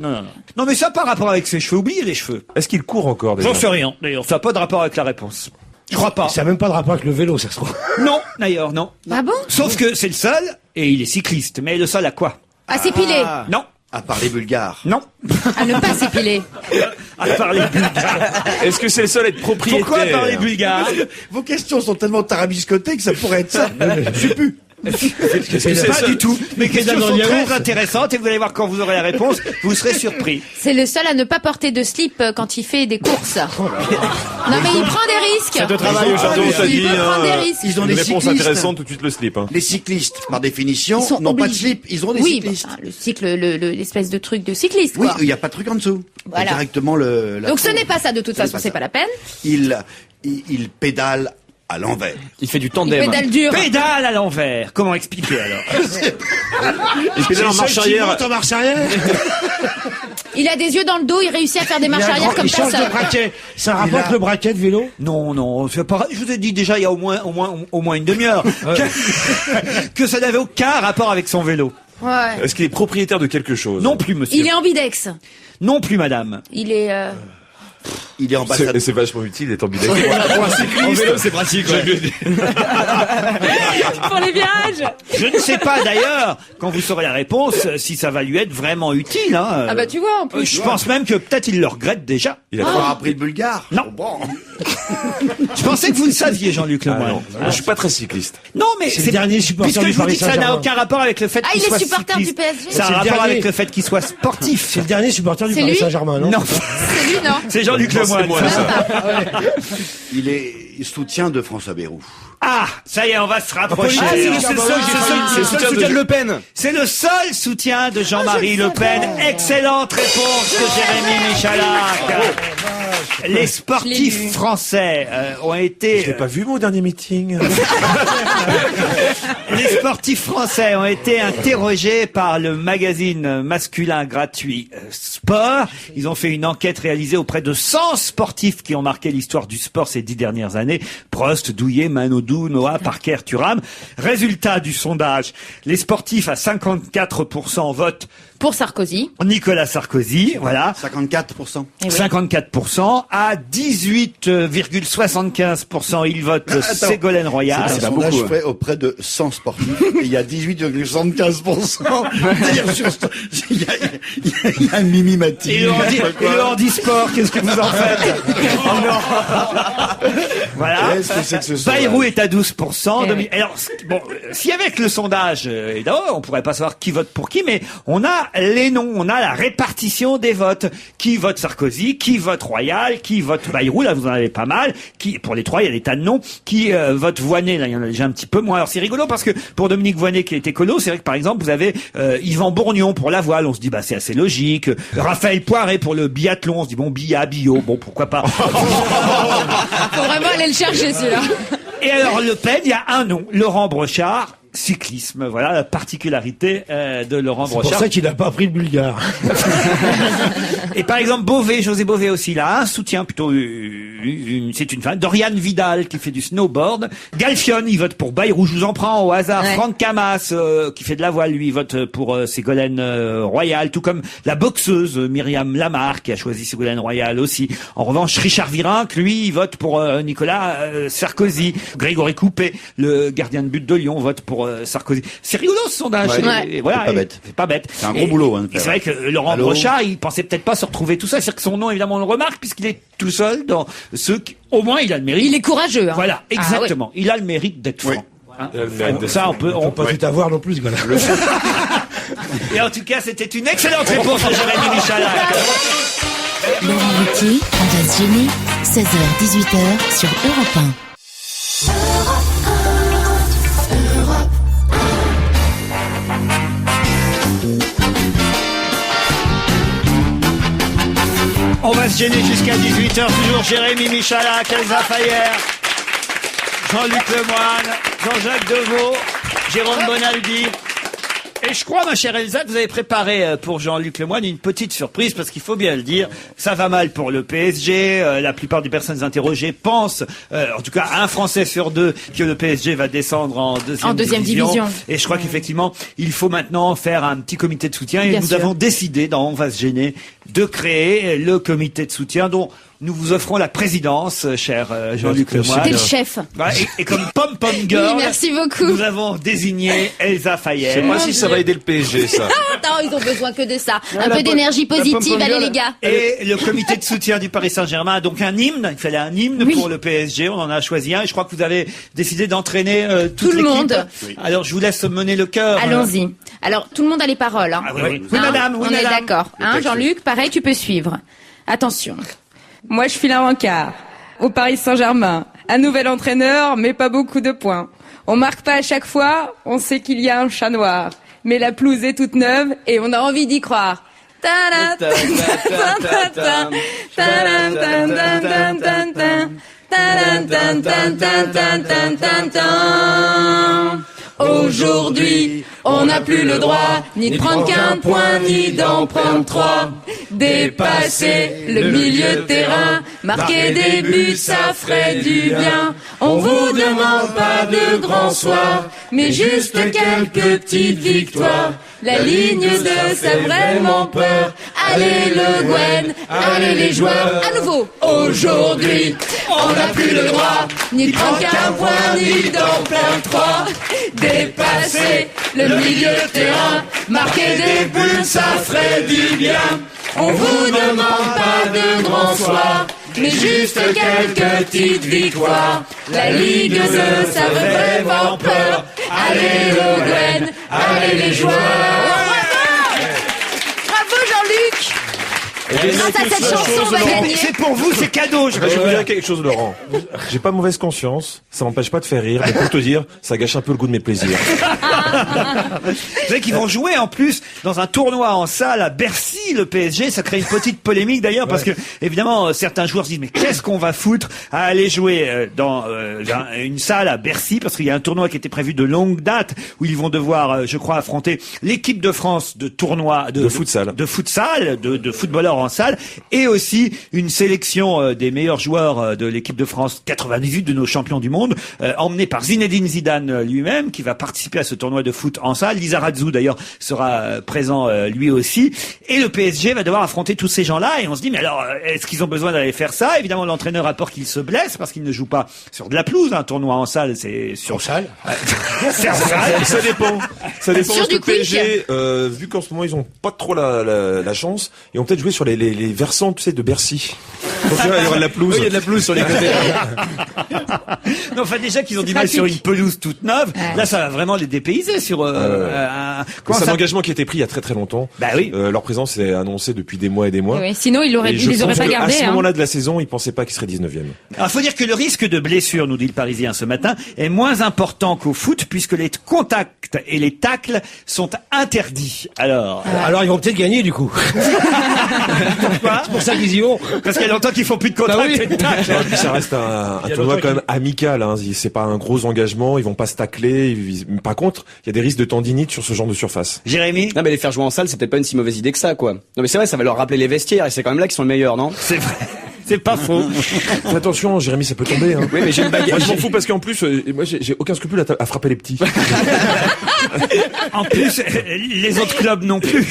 Non, mais ça n'a pas rapport avec ses cheveux. Oubliez les cheveux. Est-ce qu'il court encore, d'ailleurs? J'en sais rien, d'ailleurs. Ça n'a pas de rapport avec la réponse. Je crois pas. Ça n'a même pas de rapport avec le vélo, ça se trouve. Non, d'ailleurs, non. Ah bon? Sauf que c'est le seul, et il est cycliste. Mais le seul à quoi? À s'épiler. Non, À part les Bulgares. non. À ne pas s'épiler. À part les Bulgares. Est-ce que c'est le seul à être propriétaire? Pourquoi par les Bulgares? Vos questions sont tellement tarabiscotées que ça pourrait être ça. Je sais plus. Pas du tout. Mes questions dans sont le très yaourt. intéressantes et vous allez voir quand vous aurez la réponse, vous serez surpris. C'est le seul à ne pas porter de slip quand il fait des courses. Non mais il prend des risques. C'est de travail Aujourd'hui, on t'a Il dit, peut prendre des risques. Ils ont une des réponse cyclistes. intéressante, tout de suite le slip, hein. Les cyclistes, par définition, Ils sont n'ont pas de obligés. slip. Ils ont des Oui, cyclistes. bah, le cycle, l'espèce de truc de cycliste. Oui, Quoi. il n'y a pas de truc en dessous. Voilà. Directement la Donc ce peau. n'est pas ça de toute Ce n'est façon, pas c'est ça. pas la peine. Il pédale à l'envers. Il fait du Il tandem. pédale dur. Pédale à l'envers. Comment expliquer alors? Il pédale en marche arrière. En marche arrière. Il a des yeux dans le dos, il réussit à faire des marches arrière comme Il change de personne. braquet. Ça rapporte le braquet de vélo. Non, c'est pas. Je vous ai dit déjà il y a au moins une demi-heure que ça n'avait aucun rapport avec son vélo. Ouais. Est-ce qu'il est propriétaire de quelque chose? Non plus, monsieur. Il est ambidex. Non plus, madame. Il est. Il est ambassadeur. C'est vachement utile d'être ambidextre. Pour un cycliste. En vélo, c'est pratique, ouais. Pour les virages. Je ne sais pas d'ailleurs, quand vous saurez la réponse, si ça va lui être vraiment utile. Hein. Ah bah tu vois en plus. Je pense même que peut-être il le regrette déjà. Il a Il aura appris le bulgare. Non. Bon. Je pensais que vous le saviez, Jean-Luc Ah Lemoyne. non, moi, je suis pas très cycliste. Non, mais C'est le dernier supporter puisque du je vous Paris dis que ça n'a Saint-Germain. aucun rapport avec le fait Ah, qu'il il est soit supporter cycliste. du PSG. Ça a C'est un le rapport dernier. avec le fait qu'il soit sportif. C'est le dernier supporter du C'est Paris lui Saint-Germain, non? Non, C'est lui non? c'est Jean-Luc Non, c'est Lemoyne. moi, ça. Il est soutien de François Bayrou. Ah, ça y est, on va se rapprocher. Ah, c'est le seul soutien de Le Pen. C'est le seul soutien de Jean-Marie Le Pen. Excellente réponse de Jérémy Michalak. Les Je l'ai sportifs lu. français ont Je été... l'ai pas vu, mon dernier meeting. Les sportifs français ont été interrogés par le magazine masculin gratuit Sport. Ils ont fait une enquête réalisée auprès de 100 sportifs qui ont marqué l'histoire du sport ces 10 dernières années. Prost, Douillet, Manodou, Noah, Parker, Thuram. Résultat du sondage. Les sportifs à 54% votent Pour Sarkozy. Nicolas Sarkozy. Voilà. 54%. Eh oui. 54%. À 18,75%, ils votent Ségolène Royal. C'est un sondage fait auprès de 100 sportifs. Et il y a 18,75%. C'est-à-dire sur il y a un mimimati. Et le handisport, qu'est-ce que vous en faites? Oh non. Voilà. Qu'est-ce que c'est que ce sondage? Bayrou est à 12%. Eh. Alors, bon, si avec le sondage, évidemment, on pourrait pas savoir qui vote pour qui, mais on a les noms, on a la répartition des votes. Qui vote Sarkozy, qui vote Royal, qui vote Bayrou, là vous en avez pas mal. Qui, pour les trois, il y a des tas de noms. Qui vote Voynet, là il y en a déjà un petit peu moins. Alors c'est rigolo parce que pour Dominique Voynet qui est écolo, c'est vrai que par exemple vous avez Yvan Bourgnon pour la voile, on se dit bah c'est assez logique. Raphaël Poiré pour le biathlon, on se dit bon bio, bon pourquoi pas. Faut vraiment aller le chercher celui-là. Et alors Le Pen, il y a un nom, Laurent Brochard. Cyclisme, voilà la particularité de Laurent C'est pour Brochard. ça qu'il n'a pas pris le bulgare. Et par exemple Beauvais, José Beauvais aussi là, un soutien plutôt, c'est une femme. Dorian Vidal qui fait du snowboard. Galfion, il vote pour Bayrou, je vous en prends au hasard. Ouais. Franck Camas, qui fait de la voile, lui, il vote pour Ségolène Royal, tout comme la boxeuse Myriam Lamar qui a choisi Ségolène Royal aussi. En revanche, Richard Virenque, lui, il vote pour Nicolas Sarkozy. Grégory Coupé, le gardien de but de Lyon, vote pour Sarkozy. C'est rigolo ce sondage. Ouais. Et voilà, C'est pas bête. C'est pas bête. C'est un gros boulot, hein, de et faire. c'est vrai que Laurent Allô Brochard, il pensait peut-être pas se retrouver tout ça. C'est-à-dire que son nom, évidemment, on le remarque puisqu'il est tout seul dans ceux qui, au moins, il a le mérite. Il est courageux. Hein. Voilà, Ah, exactement. Il a le mérite d'être franc. Hein. Il a le mérite d'être Ça, on peut. Faut pas tout avoir non plus, ce gars-là. Et en tout cas, c'était une excellente réponse de Jérémy Michalak. Laurent Ruquier, on va se gêner. 16h-18h sur Europe 1. On va se gêner jusqu'à 18h. Toujours Jérémy Michalak, Elsa Fayer, Jean-Luc Lemoyne, Jean-Jacques Deveau, Jérôme Bonaldi. Et je crois, ma chère Elsa, que vous avez préparé pour Jean-Luc Lemoyne une petite surprise, parce qu'il faut bien le dire, ça va mal pour le PSG. La plupart des personnes interrogées pensent, en tout cas un Français sur deux, que le PSG va descendre en deuxième division. Et je crois qu'effectivement, il faut maintenant faire un petit comité de soutien. Et nous avons décidé, dans On va se gêner, de créer le comité de soutien dont nous vous offrons la présidence, cher Jean-Luc Lemoyne. T'es le chef. Et comme pom-pom girl, Oui, merci beaucoup. nous avons désigné Elsa Fayer. Je sais pas si ça va aider le PSG, ça. Attends, ils ont besoin que de ça. Un peu d'énergie positive, allez les gars. Et le comité de soutien du Paris Saint-Germain a donc un hymne. Il fallait un hymne pour le PSG. On en a choisi un. Et je crois que vous avez décidé d'entraîner toute tout le l'équipe. monde. Oui. Alors, je vous laisse mener le cœur. Allons-y. Alors, tout le monde a les paroles. Hein. Ah oui. Oui, madame. Oui, on est madame. d'accord. Hein, Jean-Luc, pareil, tu peux suivre. Attention. Moi, je file un rencard. Au Paris Saint-Germain. Un nouvel entraîneur, mais pas beaucoup de points. On marque pas à chaque fois, on sait qu'il y a un chat noir. Mais la pelouse est toute neuve et on a envie d'y croire. Aujourd'hui, on n'a plus le droit ni de prendre qu'un point, ni d'en prendre trois. Dépasser le milieu de terrain, marquer des buts, ça ferait du bien. On vous demande pas de grands soirs, mais juste quelques petites victoires. La ligne 2, c'est vraiment peur. Allez le Gwen, allez les joueurs. À nouveau. Aujourd'hui, on n'a plus le droit ni de prendre qu'un point, ni d'en prendre trois. Dépasser le milieu de terrain, marquer des buts, ça ferait du bien. On vous demande pas de grands soirs, mais juste quelques petites victoires. La Ligue 2, ça fait vraiment peur. Allez le Gwen, allez les joueurs. Bravo Jean-Luc. Grâce à cette chanson, on va gagner. C'est pour vous, c'est cadeau. Je vous dirais quelque chose, Laurent. J'ai pas mauvaise conscience. Ça m'empêche pas de faire rire. Mais pour te dire, ça gâche un peu le goût de mes plaisirs. Vous savez qu'ils vont jouer en plus dans un tournoi en salle à Bercy, le PSG. Ça crée une petite polémique d'ailleurs parce que évidemment certains joueurs se disent mais qu'est-ce qu'on va foutre à aller jouer dans une salle à Bercy, parce qu'il y a un tournoi qui était prévu de longue date où ils vont devoir, je crois, affronter l'équipe de France de tournoi de futsal, de footballeurs en salle, et aussi une sélection des meilleurs joueurs de l'équipe de France 98, de nos champions du monde, emmenés par Zinedine Zidane lui-même, qui va participer à ce tournoi de foot en salle. Lizarazu d'ailleurs sera présent lui aussi, et le PSG va devoir affronter tous ces gens-là, et on se dit mais alors est-ce qu'ils ont besoin d'aller faire ça? Évidemment l'entraîneur a peur qu'il se blesse parce qu'il ne joue pas sur de la pelouse. Un tournoi en salle, c'est sur En salle. C'est en salle. Ça dépend. Ça dépend Sur parce que du le PSG, vu qu'en ce moment ils ont pas trop la chance, ils vont peut-être jouer sur les versants, tu sais, de Bercy. Donc là, il y aura de la pelouse. Oui, il y a de la pelouse sur les côtés. Non, enfin déjà qu'ils ont du mal sur une pelouse toute neuve. Là, ça va vraiment les dépayser sur C'est un engagement qui a été pris il y a très très longtemps. Bah oui. Leur présence est annoncée depuis des mois et des mois. Oui, sinon ils Et je les auraient pense pas que gardés. à ce Hein. moment-là de la saison, ils pensaient pas qu'ils seraient 19e. Alors, faut dire que le risque de blessure, nous dit le Parisien ce matin, est moins important qu'au foot, puisque les contacts et les tacles sont interdits. Alors, Alors ils vont peut-être gagner du coup. pourquoi? C'est pour ça qu'ils y vont. Parce qu'il y a longtemps qu'ils font plus de contacts Bah oui. et de tacles. Et puis ça reste un Il y a tournoi longtemps quand même amical. Hein. C'est pas un gros engagement. Ils vont pas se tacler. Par contre, il y a des risques de tendinite sur ce genre de surface. Jérémy? Non mais les faire jouer en salle, c'est peut-être pas une si mauvaise idée que ça, quoi. Non mais c'est vrai, ça va leur rappeler les vestiaires et c'est quand même là qu'ils sont le meilleur, non? C'est vrai. C'est pas faux. Fais attention, Jérémy, ça peut tomber. Hein. Oui mais j'ai une baguette. Moi, je m'en fous parce qu'en plus, moi, j'ai aucun scrupule à frapper les petits. En plus, les autres clubs non plus.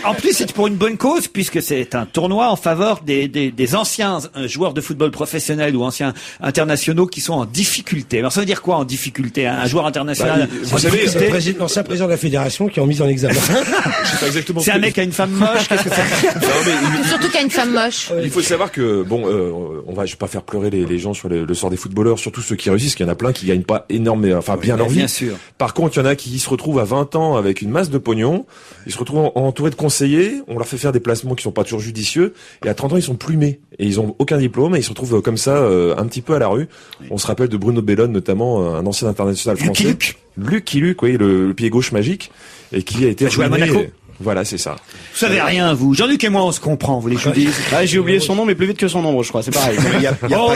En plus, c'est pour une bonne cause, puisque c'est un tournoi en faveur des anciens joueurs de football professionnel ou anciens internationaux qui sont en difficulté. Alors ça veut dire quoi en difficulté? Un joueur international Vous en savez, difficulté, L'ancien président de la fédération qui ont mis en examen. je sais pas exactement. c'est un mec qui a une femme moche. Qu'est-ce que c'est? Non, mais Surtout qu'il y a une femme moche. il faut savoir que je vais pas faire pleurer les gens sur le sort des footballeurs, surtout ceux qui réussissent, qu'il y en a plein qui gagnent pas énormément, enfin bien leur vie. Bien sûr. Par contre, il y en a qui se retrouvent à 20 ans avec une masse de pognon, ils se retrouvent entourés de conseillers, on leur fait faire des placements qui sont pas toujours judicieux, et à 30 ans ils sont plumés et ils ont aucun diplôme et ils se retrouvent comme ça un petit peu à la rue. On se rappelle de Bruno Bellone notamment, un ancien international français. Lucky Luke. Lucky Luke, oui, le pied gauche magique, et qui a été Il a joué à ruiné. Monaco. Voilà, c'est ça. Vous savez rien, vous. Jean-Luc et moi, on se comprend, vous voulez que je vous dise. Ah, j'ai oublié son nom, mais plus vite que son nombre, je crois. C'est pareil.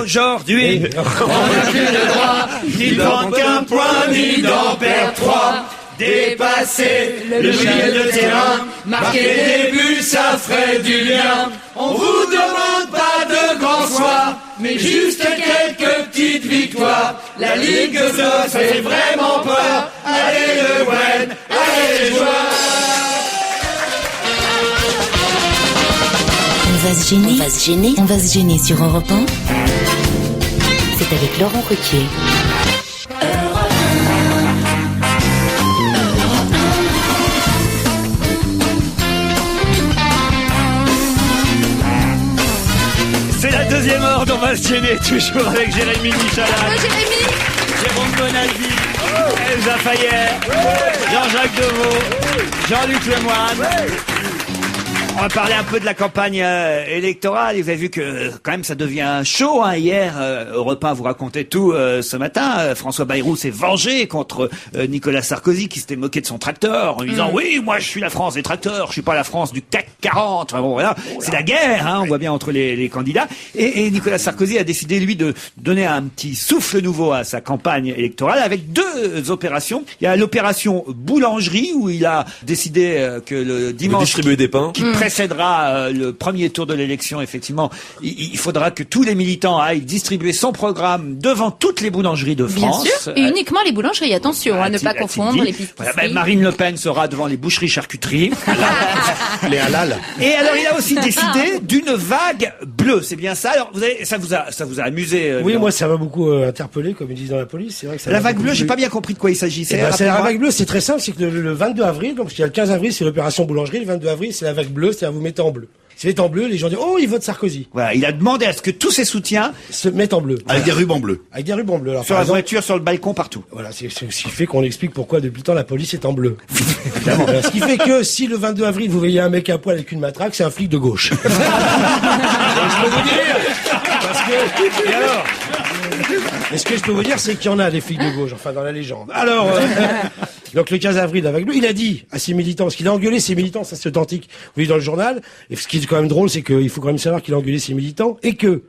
Aujourd'hui, On n'a plus le droit ni de prendre qu'un point, ni d'en perdre trois. dépasser le milieu de terrain, marquer des buts, ça ferait du bien. On vous demande pas de grand soir, mais juste quelques petites victoires. La Ligue ça fait vraiment peur. Allez le Bren, allez les joueurs. On va se gêner, on va se gêner sur Europe 1. C'est avec Laurent Ruquier. C'est la deuxième heure d'On va se gêner, toujours avec Jérémy Michalak. Bonjour Jérémy. Jérôme Bonaldi, Elsa Fayer, Jean-Jacques Deveau, Jean-Luc Lemoyne. On va parler un peu de la campagne électorale. Vous avez vu que quand même ça devient chaud. Hein. Hier, Europe 1 vous racontait tout ce matin. François Bayrou s'est vengé contre Nicolas Sarkozy qui s'était moqué de son tracteur en lui disant oui, moi je suis la France des tracteurs, je suis pas la France du CAC 40. Enfin, bon, voilà, c'est la guerre. Hein, on voit bien entre les candidats. Et Nicolas Sarkozy a décidé lui de donner un petit souffle nouveau à sa campagne électorale avec deux opérations. Il y a l'opération boulangerie où il a décidé que le dimanche distribuer des pains qui précédera le premier tour de l'élection, effectivement, il faudra que tous les militants aillent distribuer son programme devant toutes les boulangeries de France. Bien sûr, et uniquement les boulangeries, attention, à ne pas confondre les pistes. Voilà, Marine Le Pen sera devant les boucheries-charcuteries. Les halal. Et alors, il a aussi décidé d'une vague bleue, c'est bien ça. Alors, ça vous a amusé. Oui, moi, ça m'a beaucoup interpellé, comme ils disent dans la police. C'est vrai que ça la m'a vague beaucoup bleue, j'ai plu. pas bien compris de quoi il s'agissait. C'est la vague bleue, c'est très simple, c'est que le 22 avril, donc il y a le 15 avril, c'est l'opération boulangerie, le 22 avril, c'est la vague bleue, c'est-à-dire vous mettez en bleu. Si vous mettez en bleu, les gens disent oh, ils votent Sarkozy. Voilà, il a demandé à ce que tous ses soutiens se mettent en bleu. Avec des rubans bleus. Avec des rubans bleus. Alors, sur par la exemple, voiture, sur le balcon, partout. voilà, c'est ce qui fait qu'on explique pourquoi depuis le temps la police est en bleu. Évidemment. Ce qui fait que si le 22 avril vous voyez un mec à poil avec une matraque, c'est un flic de gauche. Je peux vous dire, parce que et alors, mais ce que je peux vous dire, c'est qu'il y en a des flics de gauche, enfin dans la légende. Alors, donc le 15 avril avec lui, il a dit à ses militants, parce qu'il a engueulé ses militants, ça c'est authentique, vous voyez dans le journal, et ce qui est quand même drôle, c'est qu'il faut quand même savoir qu'il a engueulé ses militants, et que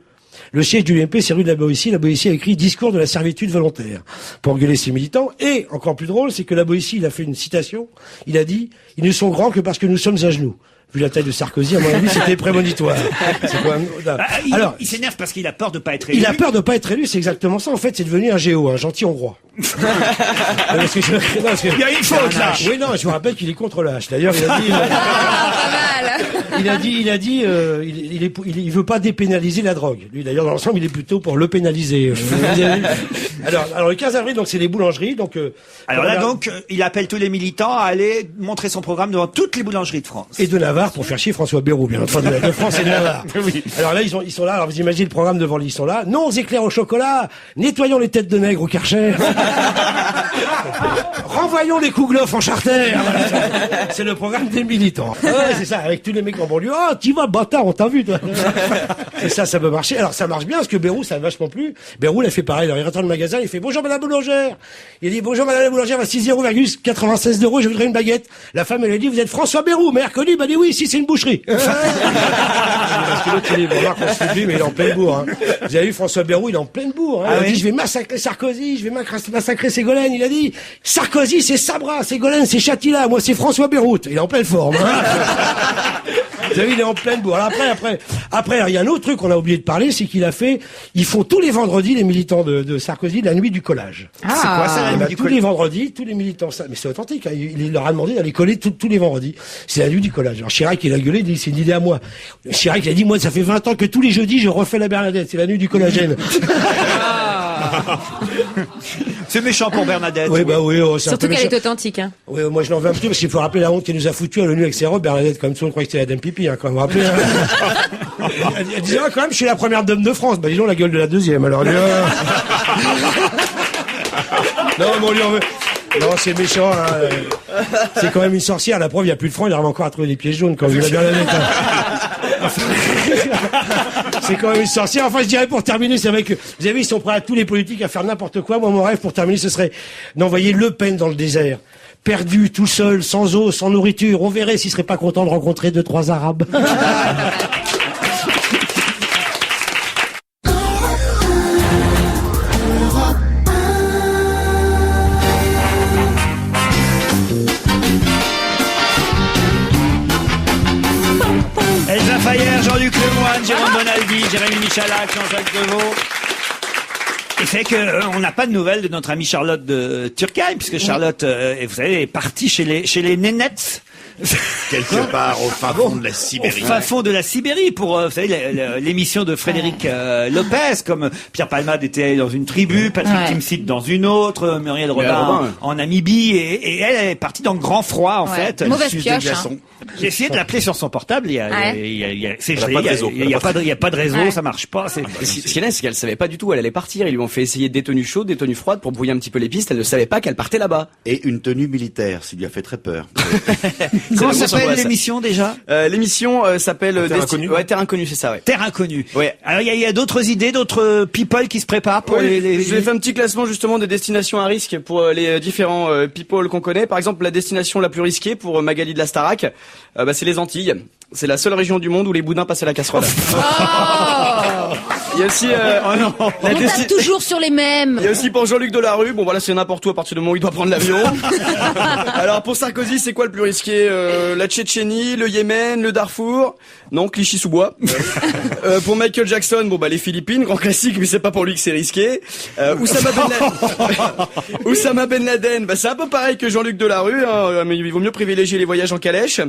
le siège du l'UMP, c'est rue de la Boétie. La Boétie a écrit discours de la servitude volontaire pour engueuler ses militants. Et, encore plus drôle, c'est que la Boétie, il a fait une citation. Il a dit, ils ne sont grands que parce que nous sommes à genoux. Vu la taille de Sarkozy, à mon avis, c'était prémonitoire. C'est quand même... Alors, il s'énerve parce qu'il a peur de pas être élu. Il a peur de pas être élu, c'est exactement ça. En fait, c'est devenu un géo, un gentil hongrois. Parce que il y a une faute, là. Oui, non, je vous rappelle qu'il est contre l'âge. D'ailleurs, il a dit... il veut pas dépénaliser la drogue. Lui, d'ailleurs, dans l'ensemble, il est plutôt pour le pénaliser. Alors, le 15 avril, donc, c'est les boulangeries, donc, alors là, donc, il appelle tous les militants à aller montrer son programme devant toutes les boulangeries de France. Et de Navarre pour faire chier François Bayrou, bien entendu, de France et de Navarre. Oui. Alors là, ils sont là, alors vous imaginez le programme devant lui, ils sont là. Non aux éclairs au chocolat, nettoyons les têtes de nègres au Karcher. Renvoyons les kouglof en charter. Voilà, c'est le programme des militants. Ouais, c'est ça, avec tous les mecs en banlieue. Oh, t'y vas, bâtard, on t'a vu, toi. Et ça peut marcher. Alors ça marche bien, parce que Bayrou, ça a vachement plu. Bayrou, il a fait pareil. Alors il rentre dans le magasin, il fait bonjour madame boulangère. Il dit bonjour madame la boulangère, va 6,96 €, je voudrais une baguette. La femme, elle a dit, vous êtes François Bayrou, mais reconnu, il m'a dit oui, si c'est une boucherie. Parce que l'autre, il est bon, on se fait lui, mais il est en pleine bourre, hein. Vous avez vu François Bayrou, il est en pleine bourre, hein. Il a dit, je vais massacrer Sarkozy, je vais massacrer Ségolène. Il a dit, Sarkozy, c'est Sabra, Ségolène, c'est Chatila, moi, c'est François Bayrou. Il est en pleine forme, hein. Vous avez vu, il est en pleine bourre. Alors après, il y a un autre truc qu'on a oublié de parler, c'est ils font tous les vendredis, les militants de Sarkozy, la nuit du collage. C'est quoi ça, la nuit du tous les vendredis, tous les militants, mais c'est authentique, hein, il leur a demandé d'aller coller tous les vendredis. C'est la nuit du collage. Alors Chirac, il a gueulé, il dit, c'est une idée à moi. Chirac, il a dit, moi, ça fait 20 ans que tous les jeudis, je refais la Bernadette. C'est la nuit du collagène. C'est méchant pour Bernadette. Oui, bah oui, c'est surtout un peu qu'elle méchant. est authentique, hein. Oui, moi, je l'en veux un petit peu parce qu'il faut rappeler la honte qu'elle nous a foutu à l'ONU avec ses robes, Bernadette. Comme ça, on croyait que c'était la dame pipi, hein, quand même. Vous vous rappelez, hein. Elle disait, ah, quand même, je suis la première dame de France. Bah, disons, la gueule de la deuxième. Alors, non, mais on lui en veut. Non, c'est méchant, hein. C'est quand même une sorcière. La preuve, il n'y a plus de francs, il arrive encore à trouver des pièces jaunes quand vous la Bernadette, hein. C'est quand même une sorcière. Enfin, je dirais pour terminer, c'est vrai que, vous avez vu, ils sont prêts à tous les politiques à faire n'importe quoi. Moi, mon rêve pour terminer, ce serait d'envoyer Le Pen dans le désert. perdu, tout seul, sans eau, sans nourriture. On verrait s'il serait pas content de rencontrer 2-3 Arabes. Elsa Fayer, Jean-Luc Lemoyne, Jérôme Bonaldi, Jérémy Michalak, Jean-Jacques Deveau. Et c'est que on n'a pas de nouvelles de notre amie Charlotte de Turckheim, puisque Charlotte, vous savez, est partie chez les Nénettes. Quelque part au fin fond de la Sibérie. Au fin fond de la Sibérie, pour vous savez l'émission de Frédéric Lopez, comme Pierre Palmade était dans une tribu, Patrick Timsit dans une autre, Muriel Robin en Namibie, et elle est partie dans le grand froid en fait. Mauvaise pioche. J'ai essayé de l'appeler sur son portable, c'est gelé, il y a pas de réseau, ça marche pas. Ce qui est là, c'est qu'elle savait pas du tout où elle allait partir. Ils lui ont fait essayer des tenues chaudes, des tenues froides pour brouiller un petit peu les pistes. Elle ne savait pas qu'elle partait là-bas. Et une tenue militaire, ça lui a fait très peur. Comment s'appelle l'émission déjà? L'émission s'appelle Terre Inconnue. Ouais, Terre Inconnue, c'est ça, ouais. Terre Inconnue. Ouais. Alors il y a d'autres idées, d'autres people qui se préparent pour Je vais faire un petit classement justement des destinations à risque pour les différents people qu'on connaît. Par exemple, la destination la plus risquée pour Magali de la Starac, c'est les Antilles. C'est la seule région du monde où les boudins passent à la casserole. Il y a aussi On tape toujours sur les mêmes. Il y a aussi pour Jean-Luc Delarue, bon voilà, c'est n'importe où à partir du moment où il doit prendre l'avion. Alors pour Sarkozy, c'est quoi le plus risqué? La Tchétchénie, le Yémen, le Darfour? Non, Clichy-sous-Bois. Pour Michael Jackson, les Philippines, grand classique, mais c'est pas pour lui que c'est risqué. Oussama Ben Laden, c'est un peu pareil que Jean-Luc Delarue, mais il vaut mieux privilégier les voyages en calèche.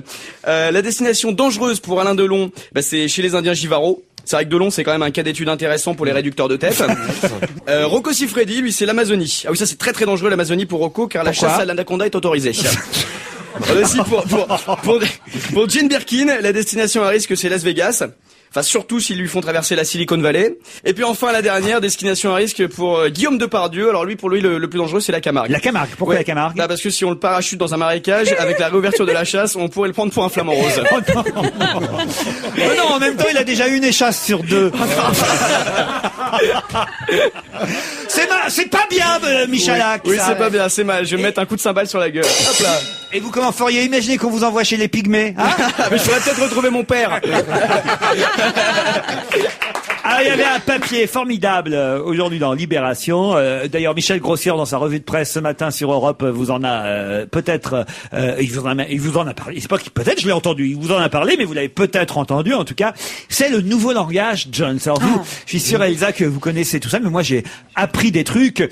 La destination dangereuse pour Alain Delon, c'est chez les Indiens Jivaro. C'est vrai que Delon, c'est quand même un cas d'étude intéressant pour les réducteurs de tête. Rocco Siffredi, lui, c'est l'Amazonie. Ah oui, ça c'est très très dangereux l'Amazonie pour Rocco, car la chasse à l'anaconda est autorisée. Aussi pour Jane Birkin, la destination à risque, c'est Las Vegas. Enfin, surtout s'ils lui font traverser la Silicon Valley. Et puis enfin, la dernière destination à risque pour Guillaume Depardieu. Alors lui, pour lui, le plus dangereux, c'est la Camargue. La Camargue. Pourquoi la Camargue? Parce que si on le parachute dans un marécage, avec la réouverture de la chasse, on pourrait le prendre pour un flamant rose. Non, en même temps, il a déjà une échasse sur 2. C'est pas bien, Michalak. Oui, c'est pas bien, c'est mal. Je vais mettre un coup de cymbale sur la gueule. Hop là. Et vous, comment feriez? Imaginez qu'on vous envoie chez les Pygmées, hein? Mais je pourrais peut-être retrouver mon père. Alors, il y avait un papier formidable aujourd'hui dans Libération. D'ailleurs, Michel Grossière, dans sa revue de presse ce matin sur Europe, vous en a peut-être... il vous en a parlé. C'est pas que peut-être je l'ai entendu. Il vous en a parlé, mais vous l'avez peut-être entendu. En tout cas, c'est le nouveau langage Jones. Alors vous, je suis sûr, Elsa, que vous connaissez tout ça, mais moi, j'ai appris des trucs.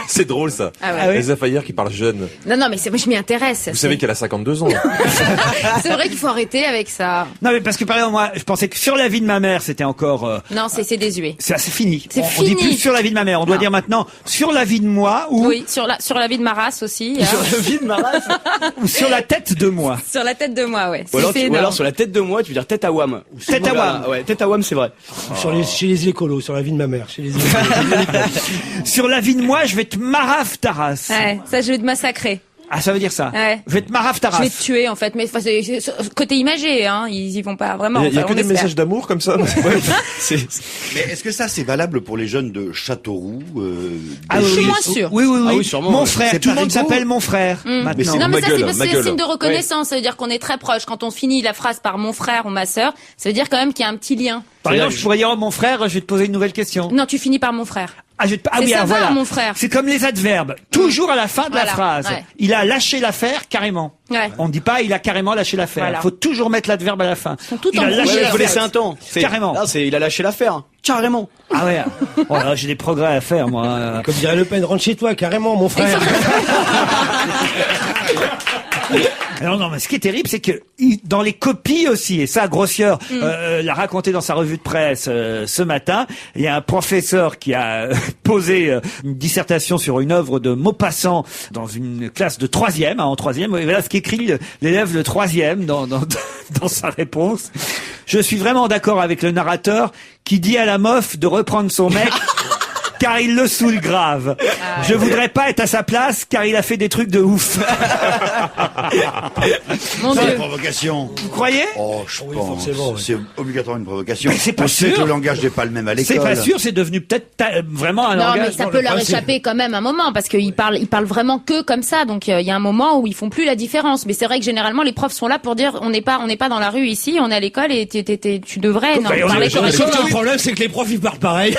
C'est drôle, ça. Ah ouais. Elsa Fayer qui parle jeune. Non, mais moi, je m'y intéresse. Vous savez qu'elle a 52 ans. C'est vrai qu'il faut arrêter avec ça. Non, mais parce que par exemple, moi, je pensais que sur la vie de ma mère, c'était encore... Non, c'est désuet. C'est fini. On Fini. dit plus sur la vie de ma mère. On doit dire maintenant sur la vie de moi ou... Oui, sur la vie de ma race aussi. Sur la vie de ma race. Ou sur la tête de moi. Sur la tête de moi, ouais. Ou alors sur la tête de moi, tu veux dire tête à Wam. Tête à Wam. Ouais, tête à Wam, c'est vrai. Chez les écolos, sur la vie de ma mère. Chez les écolos. Sur la vie de moi, je vais te marave ta race. Ouais, ça, je vais te massacrer. Ah, ça veut dire ça. Ouais. Je vais te marave ta race. Je vais te tuer, en fait. Mais c'est côté imagé, hein. Ils y vont pas vraiment. Il y a que on des espère. messages d'amour comme ça. Mais est-ce que ça, c'est valable pour les jeunes de Châteauroux Je suis moins sûre. Oui. Ah oui, sûrement. Mon Ouais. frère. C'est Tout le monde Parigo. s'appelle mon frère. Maintenant. Non, mais ça, c'est parce ma que c'est gueule. signe de reconnaissance. Ça veut dire qu'on est très proche. Quand on finit la phrase par mon frère ou ma sœur, ça veut dire quand même qu'il y a un petit lien. Par exemple, je pourrais dire, oh, mon frère, je vais te poser une nouvelle question. Non, tu finis par mon frère. Oui, ça alors va, voilà. mon frère. C'est comme les adverbes. Toujours à la fin de la Voilà, phrase. ouais. Il a lâché l'affaire carrément. Ouais. On ne dit pas il a carrément lâché l'affaire. Voilà. Faut toujours mettre l'adverbe à la fin. sont tout Il en a rouge. lâché Il faut l'affaire. laisser un temps. Carrément. Là, il a lâché l'affaire. Carrément. Ah ouais. Oh là, j'ai des progrès à faire, moi. Comme dirait Le Pen, rentre chez toi, carrément, mon frère. Alors non, mais ce qui est terrible, c'est que dans les copies aussi, et ça, Grossière l'a raconté dans sa revue de presse ce matin, il y a un professeur qui a posé une dissertation sur une œuvre de Maupassant dans une classe de 3e, en 3e. Et voilà ce qu'écrit l'élève de 3e dans sa réponse. Je suis vraiment d'accord avec le narrateur qui dit à la meuf de reprendre son mec car il le saoule grave. Je voudrais pas être à sa place, car il a fait des trucs de ouf. Mon C'est Dieu. une provocation. Vous croyez? Oh, je pense. forcément, oui. C'est obligatoirement une provocation. Mais c'est pas On sait sûr. que le langage n'est pas le même à l'école. C'est pas sûr, c'est devenu peut-être vraiment un Non, langage. mais ça peut leur échapper quand même un moment, parce qu'ils parlent vraiment que comme ça. Donc il y a un moment où ils font plus la différence. Mais c'est vrai que généralement les profs sont là pour dire on n'est pas dans la rue ici, on est à l'école et tu devrais Bah, on parler est- correctement. Le problème, c'est que les profs, ils parlent pareil.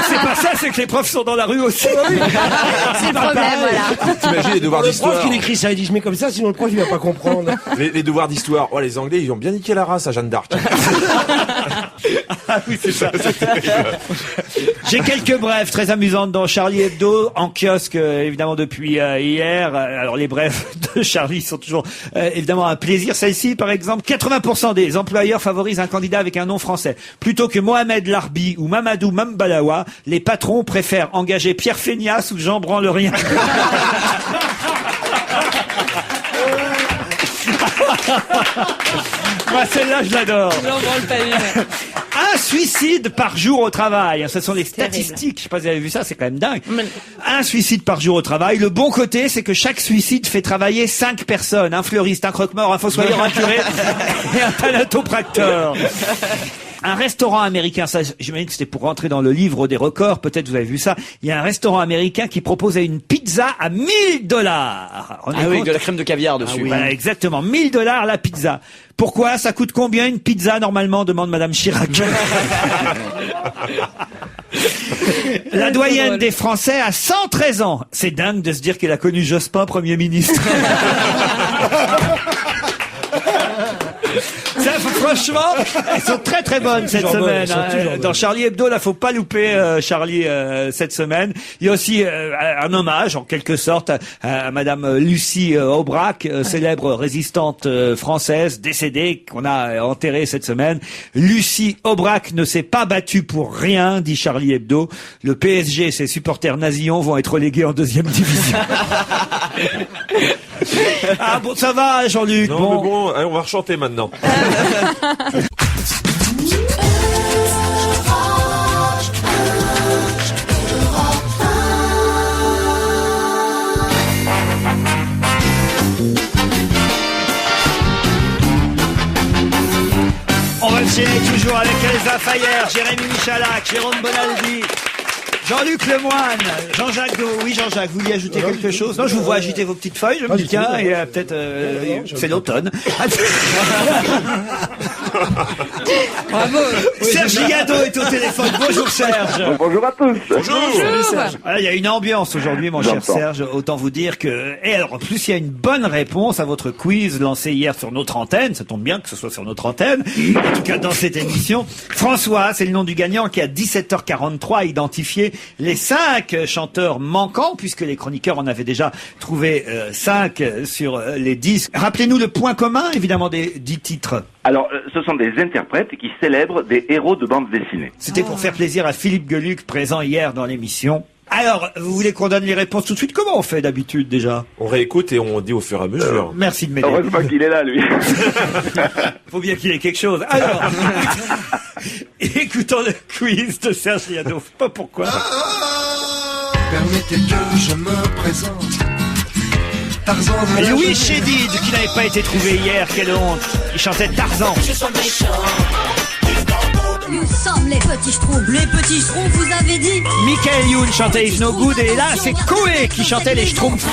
C'est pas ça, c'est que les profs sont dans la rue aussi. C'est le problème, voilà. T'imagines les devoirs Le d'histoire. prof qui écrit ça, il dit je mets comme ça, sinon le prof il va pas comprendre. Les devoirs d'histoire. Oh, les Anglais, ils ont bien niqué la race à Jeanne d'Arc. Ah oui, c'est ça. J'ai quelques brèves très amusantes dans Charlie Hebdo, en kiosque évidemment depuis hier. Alors les brèves de Charlie sont toujours évidemment un plaisir. Celle-ci, par exemple, 80% des employeurs favorisent un candidat avec un nom français. Plutôt que Mohamed Larbi ou Mamadou Mambalawa, les patrons préfèrent engager Pierre Feignasse ou Jean Branlerien. Moi, celle-là, je l'adore. Un suicide par jour au travail. Ce sont les statistiques. Je sais pas si vous avez vu ça, c'est quand même dingue. Un suicide par jour au travail. Le bon côté, c'est que chaque suicide fait travailler 5 personnes. Un fleuriste, un croque-mort, un fossoyeur, un curé et un thanatopracteur. Un restaurant américain, ça, j'imagine que c'était pour rentrer dans le livre des records, peut-être vous avez vu ça. Il y a un restaurant américain qui proposait une pizza à $1000. Ah oui, de la crème de caviar dessus. Voilà, exactement. $1000 la pizza. Pourquoi? Ça coûte combien une pizza normalement? Demande Madame Chirac. La doyenne des Français a 113 ans. C'est dingue de se dire qu'elle a connu Jospin Premier ministre. Ça, franchement, elles sont très très bonnes cette semaine. Dans Charlie Hebdo, là, faut pas louper Charlie cette semaine. Il y a aussi un hommage, en quelque sorte, à Madame Lucie Aubrac, célèbre résistante française décédée qu'on a enterrée cette semaine. Lucie Aubrac ne s'est pas battue pour rien, dit Charlie Hebdo. Le PSG et ses supporters nazillons vont être relégués en 2e division. Ah bon, ça va, Jean-Luc. Non, mais bon, allez, on va rechanter maintenant. On va enchaîner toujours avec Elsa Fayer, Jérémy Michalak, Jérôme Bonaldi, Jean-Luc Lemoine, Jean-Jacques Do. Oui, Jean-Jacques, vous vouliez ajouter quelque chose? Non, je vous vois agiter vos petites feuilles, je me dis tiens, et peut-être c'est l'automne. Bravo. Serge Yado est au téléphone. Bonjour Serge. Bonjour à tous. Bonjour. Il y a une ambiance aujourd'hui, mon cher Serge. Autant vous dire que... Et alors, en plus, il y a une bonne réponse à votre quiz lancé hier sur notre antenne. Ça tombe bien que ce soit sur notre antenne. En tout cas, dans cette émission. François, c'est le nom du gagnant qui, à 17h43, a identifié les 5 chanteurs manquants, puisque les chroniqueurs en avaient déjà trouvé 5 sur les 10. Rappelez-nous le point commun, évidemment, des 10 titres. Alors, ce sont des interprètes qui célèbrent des héros de bande dessinée. C'était pour faire plaisir à Philippe Gueluc, présent hier dans l'émission. Alors, vous voulez qu'on donne les réponses tout de suite? Comment on fait d'habitude déjà? On réécoute et on dit au fur et à mesure. Merci de m'aider. Heureusement qu'il est là, lui. Faut bien qu'il ait quelque chose. Alors, écoutons le quiz de Serge Yado. Pas pourquoi. Permettez que je me présente. Tarzan de la Louis jeunesse. Chédid, qui n'avait pas été trouvé hier, quelle honte. Il chantait Tarzan. Nous sommes les petits schtroumpfs. Les petits schtroumpfs, vous avez dit? Michael Youn chantait Is No Good, et là, c'est Koé qui chantait les Schtroumpfs.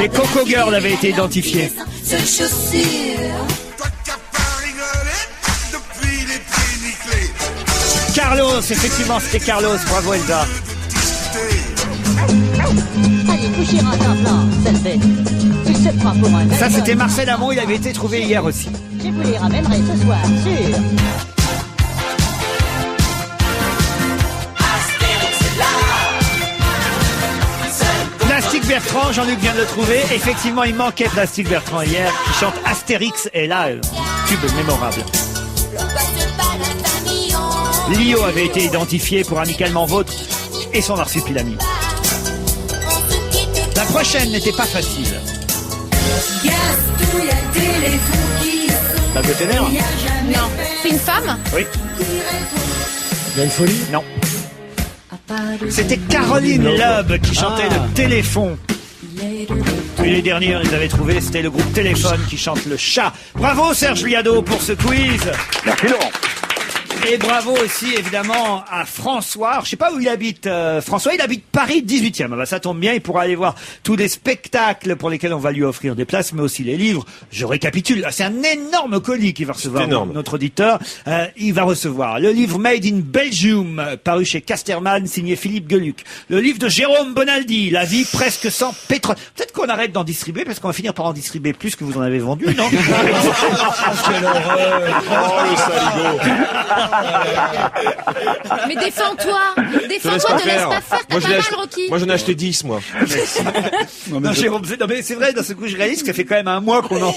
Les Coco Girls avaient été identifiés. Carlos, effectivement, c'était Carlos. Bravo, Elsa. Allez, couchera à ta place, cette bête. Il se prend pour un Ça, c'était Marcel Amont, il avait été trouvé hier aussi. Je vous les ramènerai ce soir, sûr. Plastique Bertrand, Jean-Luc vient de le trouver. Effectivement, il manquait Plastique Bertrand hier, qui chante Astérix, et là, tube mémorable. Lio avait été identifié pour Amicalement Vôtre et son marsupilami. La prochaine n'était pas facile. Gastouille, téléphone qui sont La vétérinaire. Non. C'est une femme? Oui. Il y a une folie? Non. C'était Caroline Loeb qui chantait le téléphone. Et les derniers, ils avaient trouvé, c'était le groupe Téléphone qui chante le chat. Bravo Serge Liado pour ce quiz. Merci Laurent. Et bravo aussi évidemment à François. Je sais pas où il habite. François, il habite Paris 18e. Ah bah, ça tombe bien, il pourra aller voir tous les spectacles pour lesquels on va lui offrir des places, mais aussi les livres. Je récapitule. C'est un énorme colis qu'il va recevoir notre auditeur. Il va recevoir le livre Made in Belgium, paru chez Casterman, signé Philippe Geluc. Le livre de Jérôme Bonaldi, La vie presque sans pétrole. Peut-être qu'on arrête d'en distribuer, parce qu'on va finir par en distribuer plus que vous en avez vendu, non? Quelle horreur. Oh, le saligo. Mais défends-toi, te laisse pas faire, t'as pas mal, Rocky. Moi, j'en ai acheté 10, moi. Non, Jérôme, mais c'est vrai, dans ce coup, je réalise que ça fait quand même un mois qu'on en...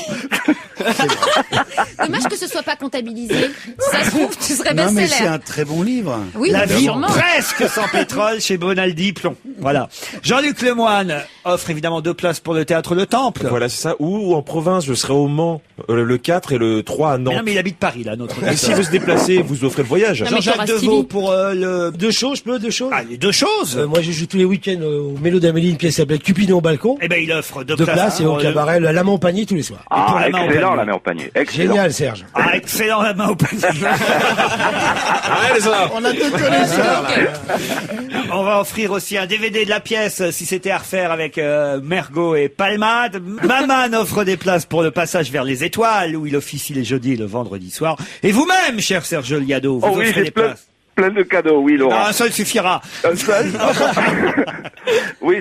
Dommage que ce soit pas comptabilisé. Si ça se trouve, tu serais Non, mais c'est best-seller. un très bon livre. Oui, La vie sûrement. presque sans pétrole chez Bonaldi Plomb. Voilà. Jean-Luc Lemoyne offre évidemment 2 places pour le théâtre Le Temple. Voilà, c'est ça. Ou en province, je serai au Mans, le 4 et le 3 à Nantes. Non, mais il habite Paris, là, notre. Et s'il veut se déplacer, vous offrez le voyage. Jean-Jacques Deveau pour le... Deux choses, deux choses. Ah, les 2 choses. Moi, je joue tous les week-ends au Mélo d'Amélie, une pièce qui s'appelle Cupidon au balcon. Eh ben, il offre 2 Deux places. places et au cabaret, la main au panier tous les soirs. Ah, excellent la main au panier. Excellent. Génial, Serge. Ah, excellent, la main au panier. Allez, ça. On a 2 connaisseurs. On va offrir aussi un DVD de la pièce, si c'était à refaire, avec Mergo et Palmade. Maman offre des places pour le passage vers les étoiles, où il officie les jeudis et le vendredi soir. Et vous-même, cher Serge Liado, vous Oh oui, offrez j'ai des places. plein de cadeaux, oui Laurent. Ah, un seul suffira. Un seul. Oui,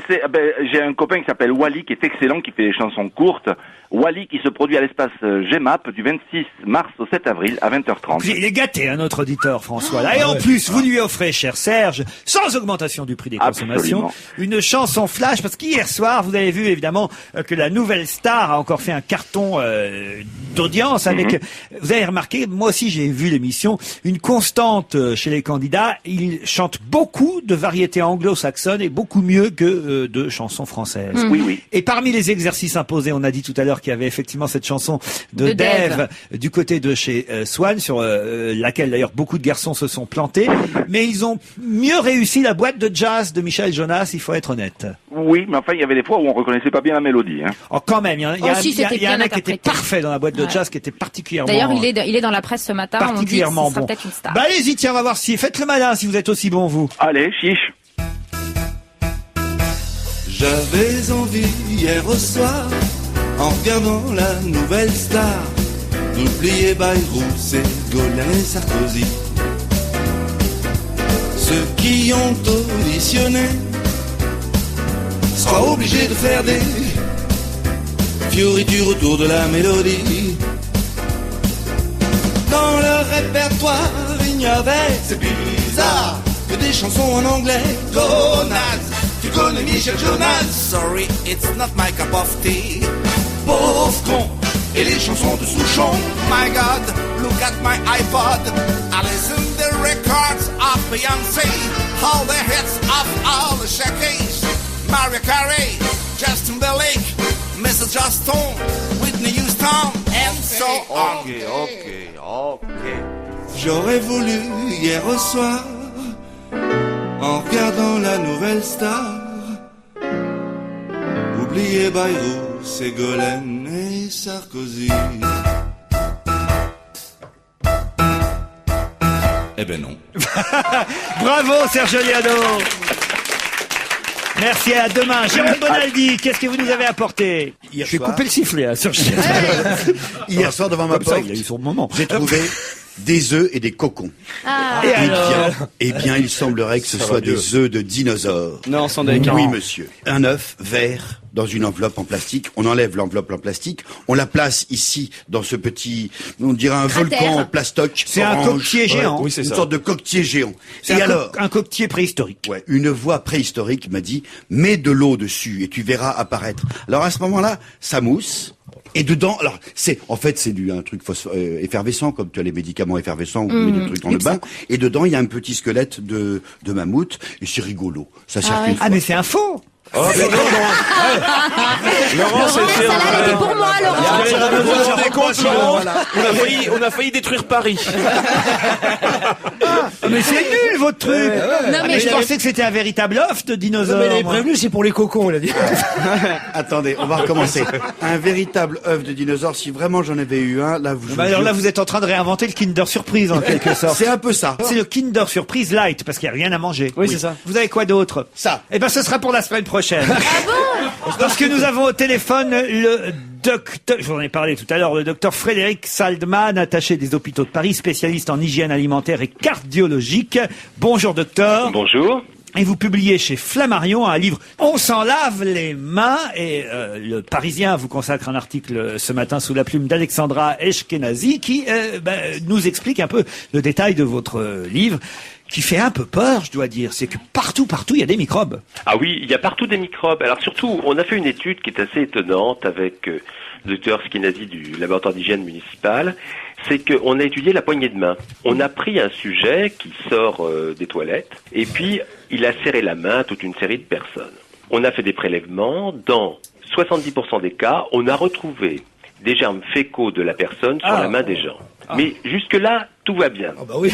j'ai un copain qui s'appelle Wally, qui est excellent, qui fait des chansons courtes. Wally qui se produit à l'espace GEMAP du 26 mars au 7 avril à 20h30. Il est gâté, notre auditeur, François. Là. Et en plus, vous lui offrez, cher Serge, sans augmentation du prix des consommations, une chanson flash, parce qu'hier soir, vous avez vu évidemment que la Nouvelle Star a encore fait un carton d'audience avec, vous avez remarqué, moi aussi j'ai vu l'émission, une constante chez les candidats, ils chantent beaucoup de variétés anglo-saxonnes et beaucoup mieux que de chansons françaises. Oui, oui. Et parmi les exercices imposés, on a dit tout à l'heure qu'il y avait effectivement cette chanson de Dave du côté de chez Swan, sur laquelle d'ailleurs beaucoup de garçons se sont plantés, mais ils ont mieux réussi la boîte de jazz de Michel Jonas, il faut être honnête. Oui, mais enfin il y avait des fois où on reconnaissait pas bien la mélodie. Hein. Oh, quand même, il y a un mec qui était interprété. parfait dans la boîte de jazz, qui était particulièrement... D'ailleurs, il est dans la presse ce matin. On dit que particulièrement ce sera bon. peut-être une star. Bah allez-y, tiens, on va voir si... Faites le malin si vous êtes aussi bon, vous. Allez, chiche. J'avais envie hier au soir, en regardant la Nouvelle Star, d'oublier Bayrou, Ségolène et Sarkozy. Ceux qui ont auditionné seront obligés de faire des fioritures autour de la mélodie. Dans leur répertoire, il n'y avait, c'est bizarre, que des chansons en anglais. Jonas, tu connais Michel Jonas? Sorry, it's not my cup of tea. Pauvre con, et les chansons de Souchon. My God, look at my iPod. I listen to the records of Beyoncé, all the hits of all the Shakys. Mariah Carey, Justin Timberlake, Mrs. Justin, Whitney Houston, and so on. Ok. J'aurais voulu hier au soir, en regardant la Nouvelle Star, oublier Bayrou, Ségolène et Sarkozy. Eh ben non. Bravo, Serge Liado. Merci, à demain. Jérôme Bonaldi, qu'est-ce que vous nous avez apporté? Je vais couper le sifflet, hein, Serge. Hier soir, devant ma porte, il a eu son moment. j'ai trouvé des œufs et des cocons. Ah. Et alors? Eh bien, il semblerait que ce soit des œufs de dinosaures. Non, sans déconner. Oui, monsieur. Un œuf vert dans une enveloppe en plastique. On enlève l'enveloppe en plastique. On la place ici, dans ce petit, on dirait un Cratère. volcan en plastoc. C'est un orange. coquetier géant. Oui, c'est Une ça. sorte de coquetier géant. C'est Et alors, un coquetier préhistorique. ouais, une voix préhistorique m'a dit, mets de l'eau dessus et tu verras apparaître. Alors à ce moment-là, ça mousse. Et dedans, alors en fait c'est un truc effervescent, comme tu as les médicaments effervescents ou des trucs dans le bain. Et dedans il y a un petit squelette de mammouth et c'est rigolo. Ça circule. Ah, mais c'est un faux. Oh, mais non, Laurent, c'était celle-là, elle était pour moi, Laurent. Vous vous rendez compte, Laurent? On a failli détruire Paris. Mais c'est nul, votre truc. Non, mais Je pensais que c'était un véritable œuf de dinosaure. Mais les moi. prévenus, c'est pour les cocons, il a dit. Attendez, on va recommencer. Un véritable œuf de dinosaure, si vraiment j'en avais eu un, là vous... Alors là, vous êtes en train de réinventer le Kinder Surprise, en quelque sorte. C'est un peu ça. C'est le Kinder Surprise Light, parce qu'il n'y a rien à manger. Oui, c'est ça. Vous avez quoi d'autre? Ça. Eh ben, ce sera pour la semaine prochaine. Parce que nous avons au téléphone le docteur, je vous en ai parlé tout à l'heure, le docteur Frédéric Saldman, attaché des hôpitaux de Paris, spécialiste en hygiène alimentaire et cardiologique. Bonjour docteur. Bonjour. Et vous publiez chez Flammarion un livre « On s'en lave les mains » et le Parisien vous consacre un article ce matin sous la plume d'Alexandra Eshkenazi qui nous explique un peu le détail de votre livre qui fait un peu peur, je dois dire. C'est que partout, il y a des microbes. Ah oui, il y a partout des microbes. Alors surtout, on a fait une étude qui est assez étonnante avec le docteur Eshkenazi du laboratoire d'hygiène municipal. C'est qu'on a étudié la poignée de main. On a pris un sujet qui sort des toilettes et puis il a serré la main à toute une série de personnes. On a fait des prélèvements. Dans 70% des cas, on a retrouvé des germes fécaux de la personne sur la main des gens. Mais jusque-là, tout va bien. Ah bah oui.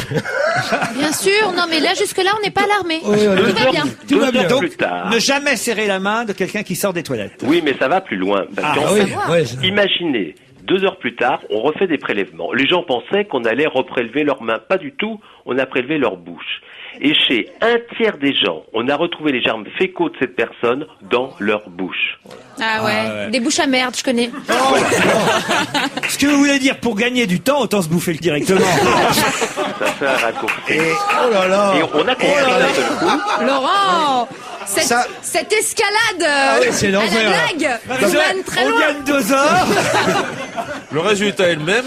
Bien sûr, non, mais là, jusque-là, on n'est pas alarmé. Oui, Tout va bien. Tout va bien. Heures Donc, plus tard. ne jamais serrer la main de quelqu'un qui sort des toilettes. Oui, mais ça va plus loin. Parce qu'en oui, fait, ouais, imaginez, 2 heures plus tard, on refait des prélèvements. Les gens pensaient qu'on allait reprélever leurs mains. Pas du tout, on a prélevé leur bouche. Et chez un tiers des gens, on a retrouvé les germes fécaux de cette personne dans leur bouche. Ah ouais. Des bouches à merde, je connais. Ce que vous voulez dire, pour gagner du temps, autant se bouffer le directement. Ça fait un raccourci. Oh là là. Et on a compris d'un seul coup. Laurent, Ça- cette escalade c'est à la l'enfer. blague nous mène très On loin. gagne 2 heures. Le résultat est le même.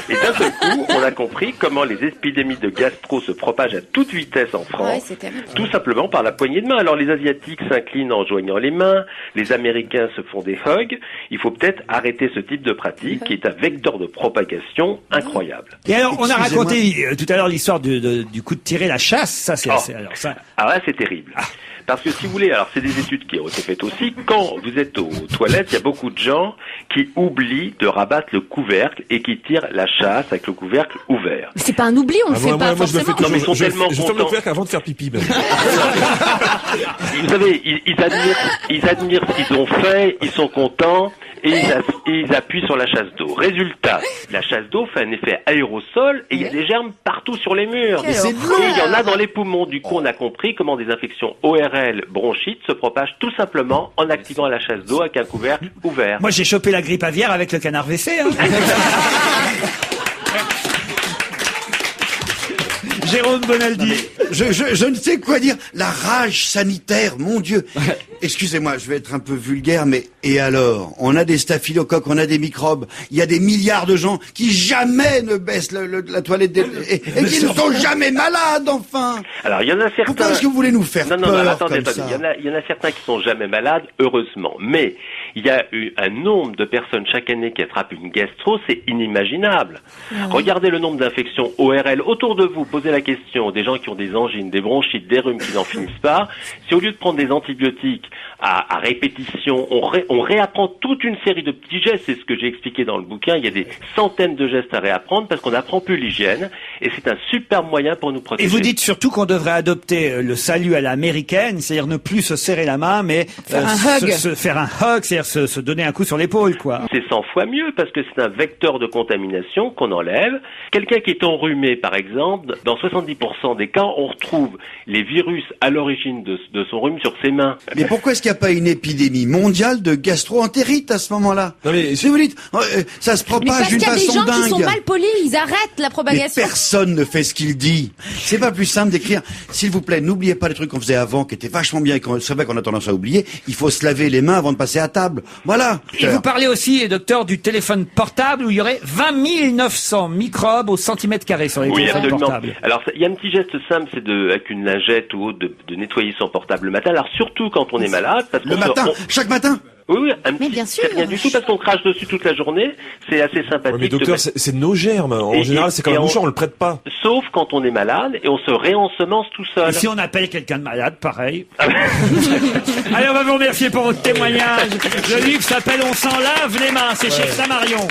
Et d'un seul coup, on a compris comment les épidémies de gastro se propagent à toute vitesse en France. Ouais, c'est terrible. Tout simplement par la poignée de main. Alors les Asiatiques s'inclinent en joignant les mains, les Américains se font des hugs. Il faut peut-être arrêter ce type de pratique qui est un vecteur de propagation incroyable. Et alors, on a Excusez-moi. raconté tout à l'heure l'histoire du coup de tirer la chasse. Ça, c'est assez. Alors, ça, Alors là, c'est terrible. Parce que si vous voulez, alors c'est des études qui ont été faites aussi, quand vous êtes aux toilettes, il y a beaucoup de gens qui oublient de rabattre le couvercle et qui tirent la chasse avec le couvercle ouvert. C'est pas un oubli, on le fait pas moi, je le fais forcément. Non, mais ils sont toujours. tellement Je ferme le contents. couvercle avant de faire pipi, même. Vous savez, ils admirent ce qu'ils ont fait, ils sont contents et ils appuient sur la chasse d'eau. Résultat, la chasse d'eau fait un effet aérosol et il y a des germes partout sur les murs. Quelle Et il y en a dans les poumons. Du coup, on a compris comment des infections ORL, bronchites se propagent tout simplement en activant la chasse d'eau avec un couvercle ouvert. moi, j'ai chopé la grippe aviaire avec le canard WC. Hein. Jérôme Bonaldi. Je ne sais quoi dire. La rage sanitaire, mon Dieu. Excusez-moi, je vais être un peu vulgaire, mais et alors? On a des staphylocoques, on a des microbes. Il y a des milliards de gens qui jamais ne baissent la toilette et qui ne sont jamais malades, enfin. Alors, il y en a certains... Pourquoi est-ce que vous voulez nous faire Non, peur mais attendez, comme ça? il y en a certains qui sont jamais malades, heureusement. Mais il y a eu un nombre de personnes chaque année qui attrapent une gastro, c'est inimaginable. Regardez le nombre d'infections ORL autour de vous. Posez la question des gens qui ont des angines, des bronchites, des rhumes qui n'en finissent pas. Si au lieu de prendre des antibiotiques à répétition, on réapprend toute une série de petits gestes, c'est ce que j'ai expliqué dans le bouquin. Il y a des centaines de gestes à réapprendre parce qu'on n'apprend plus l'hygiène. Et c'est un super moyen pour nous protéger. Et vous dites surtout qu'on devrait adopter le salut à l'américaine, c'est-à-dire ne plus se serrer la main, mais Faire un hug. faire un hug, c'est-à-dire se donner un coup sur l'épaule, quoi. C'est 100 fois mieux parce que c'est un vecteur de contamination qu'on enlève. Quelqu'un qui est enrhumé, par exemple, dans 70% des cas, on retrouve les virus à l'origine de son rhume sur ses mains. Mais pourquoi est-ce qu'il n'y a pas une épidémie mondiale de gastro-entérite à ce moment-là? Non, mais Si vous dites, ça se Mais parce propage qu'il d'une y a des façon gens qui sont dingue. mal polis, ils arrêtent la Mais propagation. personne ne fait ce qu'il dit. C'est pas plus simple d'écrire. S'il vous plaît, n'oubliez pas les trucs qu'on faisait avant, qui étaient vachement bien et c'est vrai qu'on a tendance à oublier. Il faut se laver les mains avant de passer à table. Voilà. Et vous parlez aussi, docteur, du téléphone portable où il y aurait 20 900 microbes au centimètre carré sur les Oui, téléphones absolument. portables. Alors, il y a un petit geste simple, c'est avec une lingette ou autre, de nettoyer son portable le matin. Alors, surtout quand on est est malade, parce qu'on Le matin, chaque matin. Oui, Mais bien sûr. c'est rien du tout parce qu'on crache dessus toute la journée. C'est assez sympathique. Ouais, mais docteur, c'est nos germes. En général, c'est comme un mouchoir, on le prête pas. Sauf quand on est malade et on se réensemence tout seul. Et si on appelle quelqu'un de malade, pareil. Allez, on va vous remercier pour votre témoignage. Le livre s'appelle On s'en lave les mains, c'est chez Flammarion.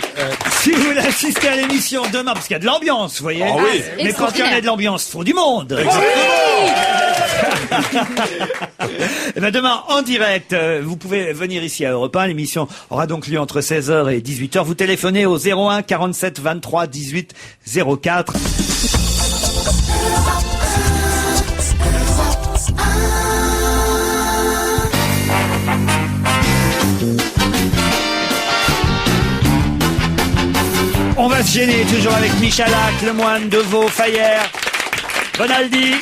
Si vous voulez assister à l'émission demain, parce qu'il y a de l'ambiance, vous voyez. Ah oui. Mais pour qu'il y en ait de l'ambiance, il faut du monde. Et ben demain, en direct, vous pouvez venir ici à Europe 1. L'émission aura donc lieu entre 16h et 18h. Vous téléphonez au 01 47 23 18 04. On va se gêner toujours avec Michalak, Lemoine, Deveau, Fayère, Bonaldi.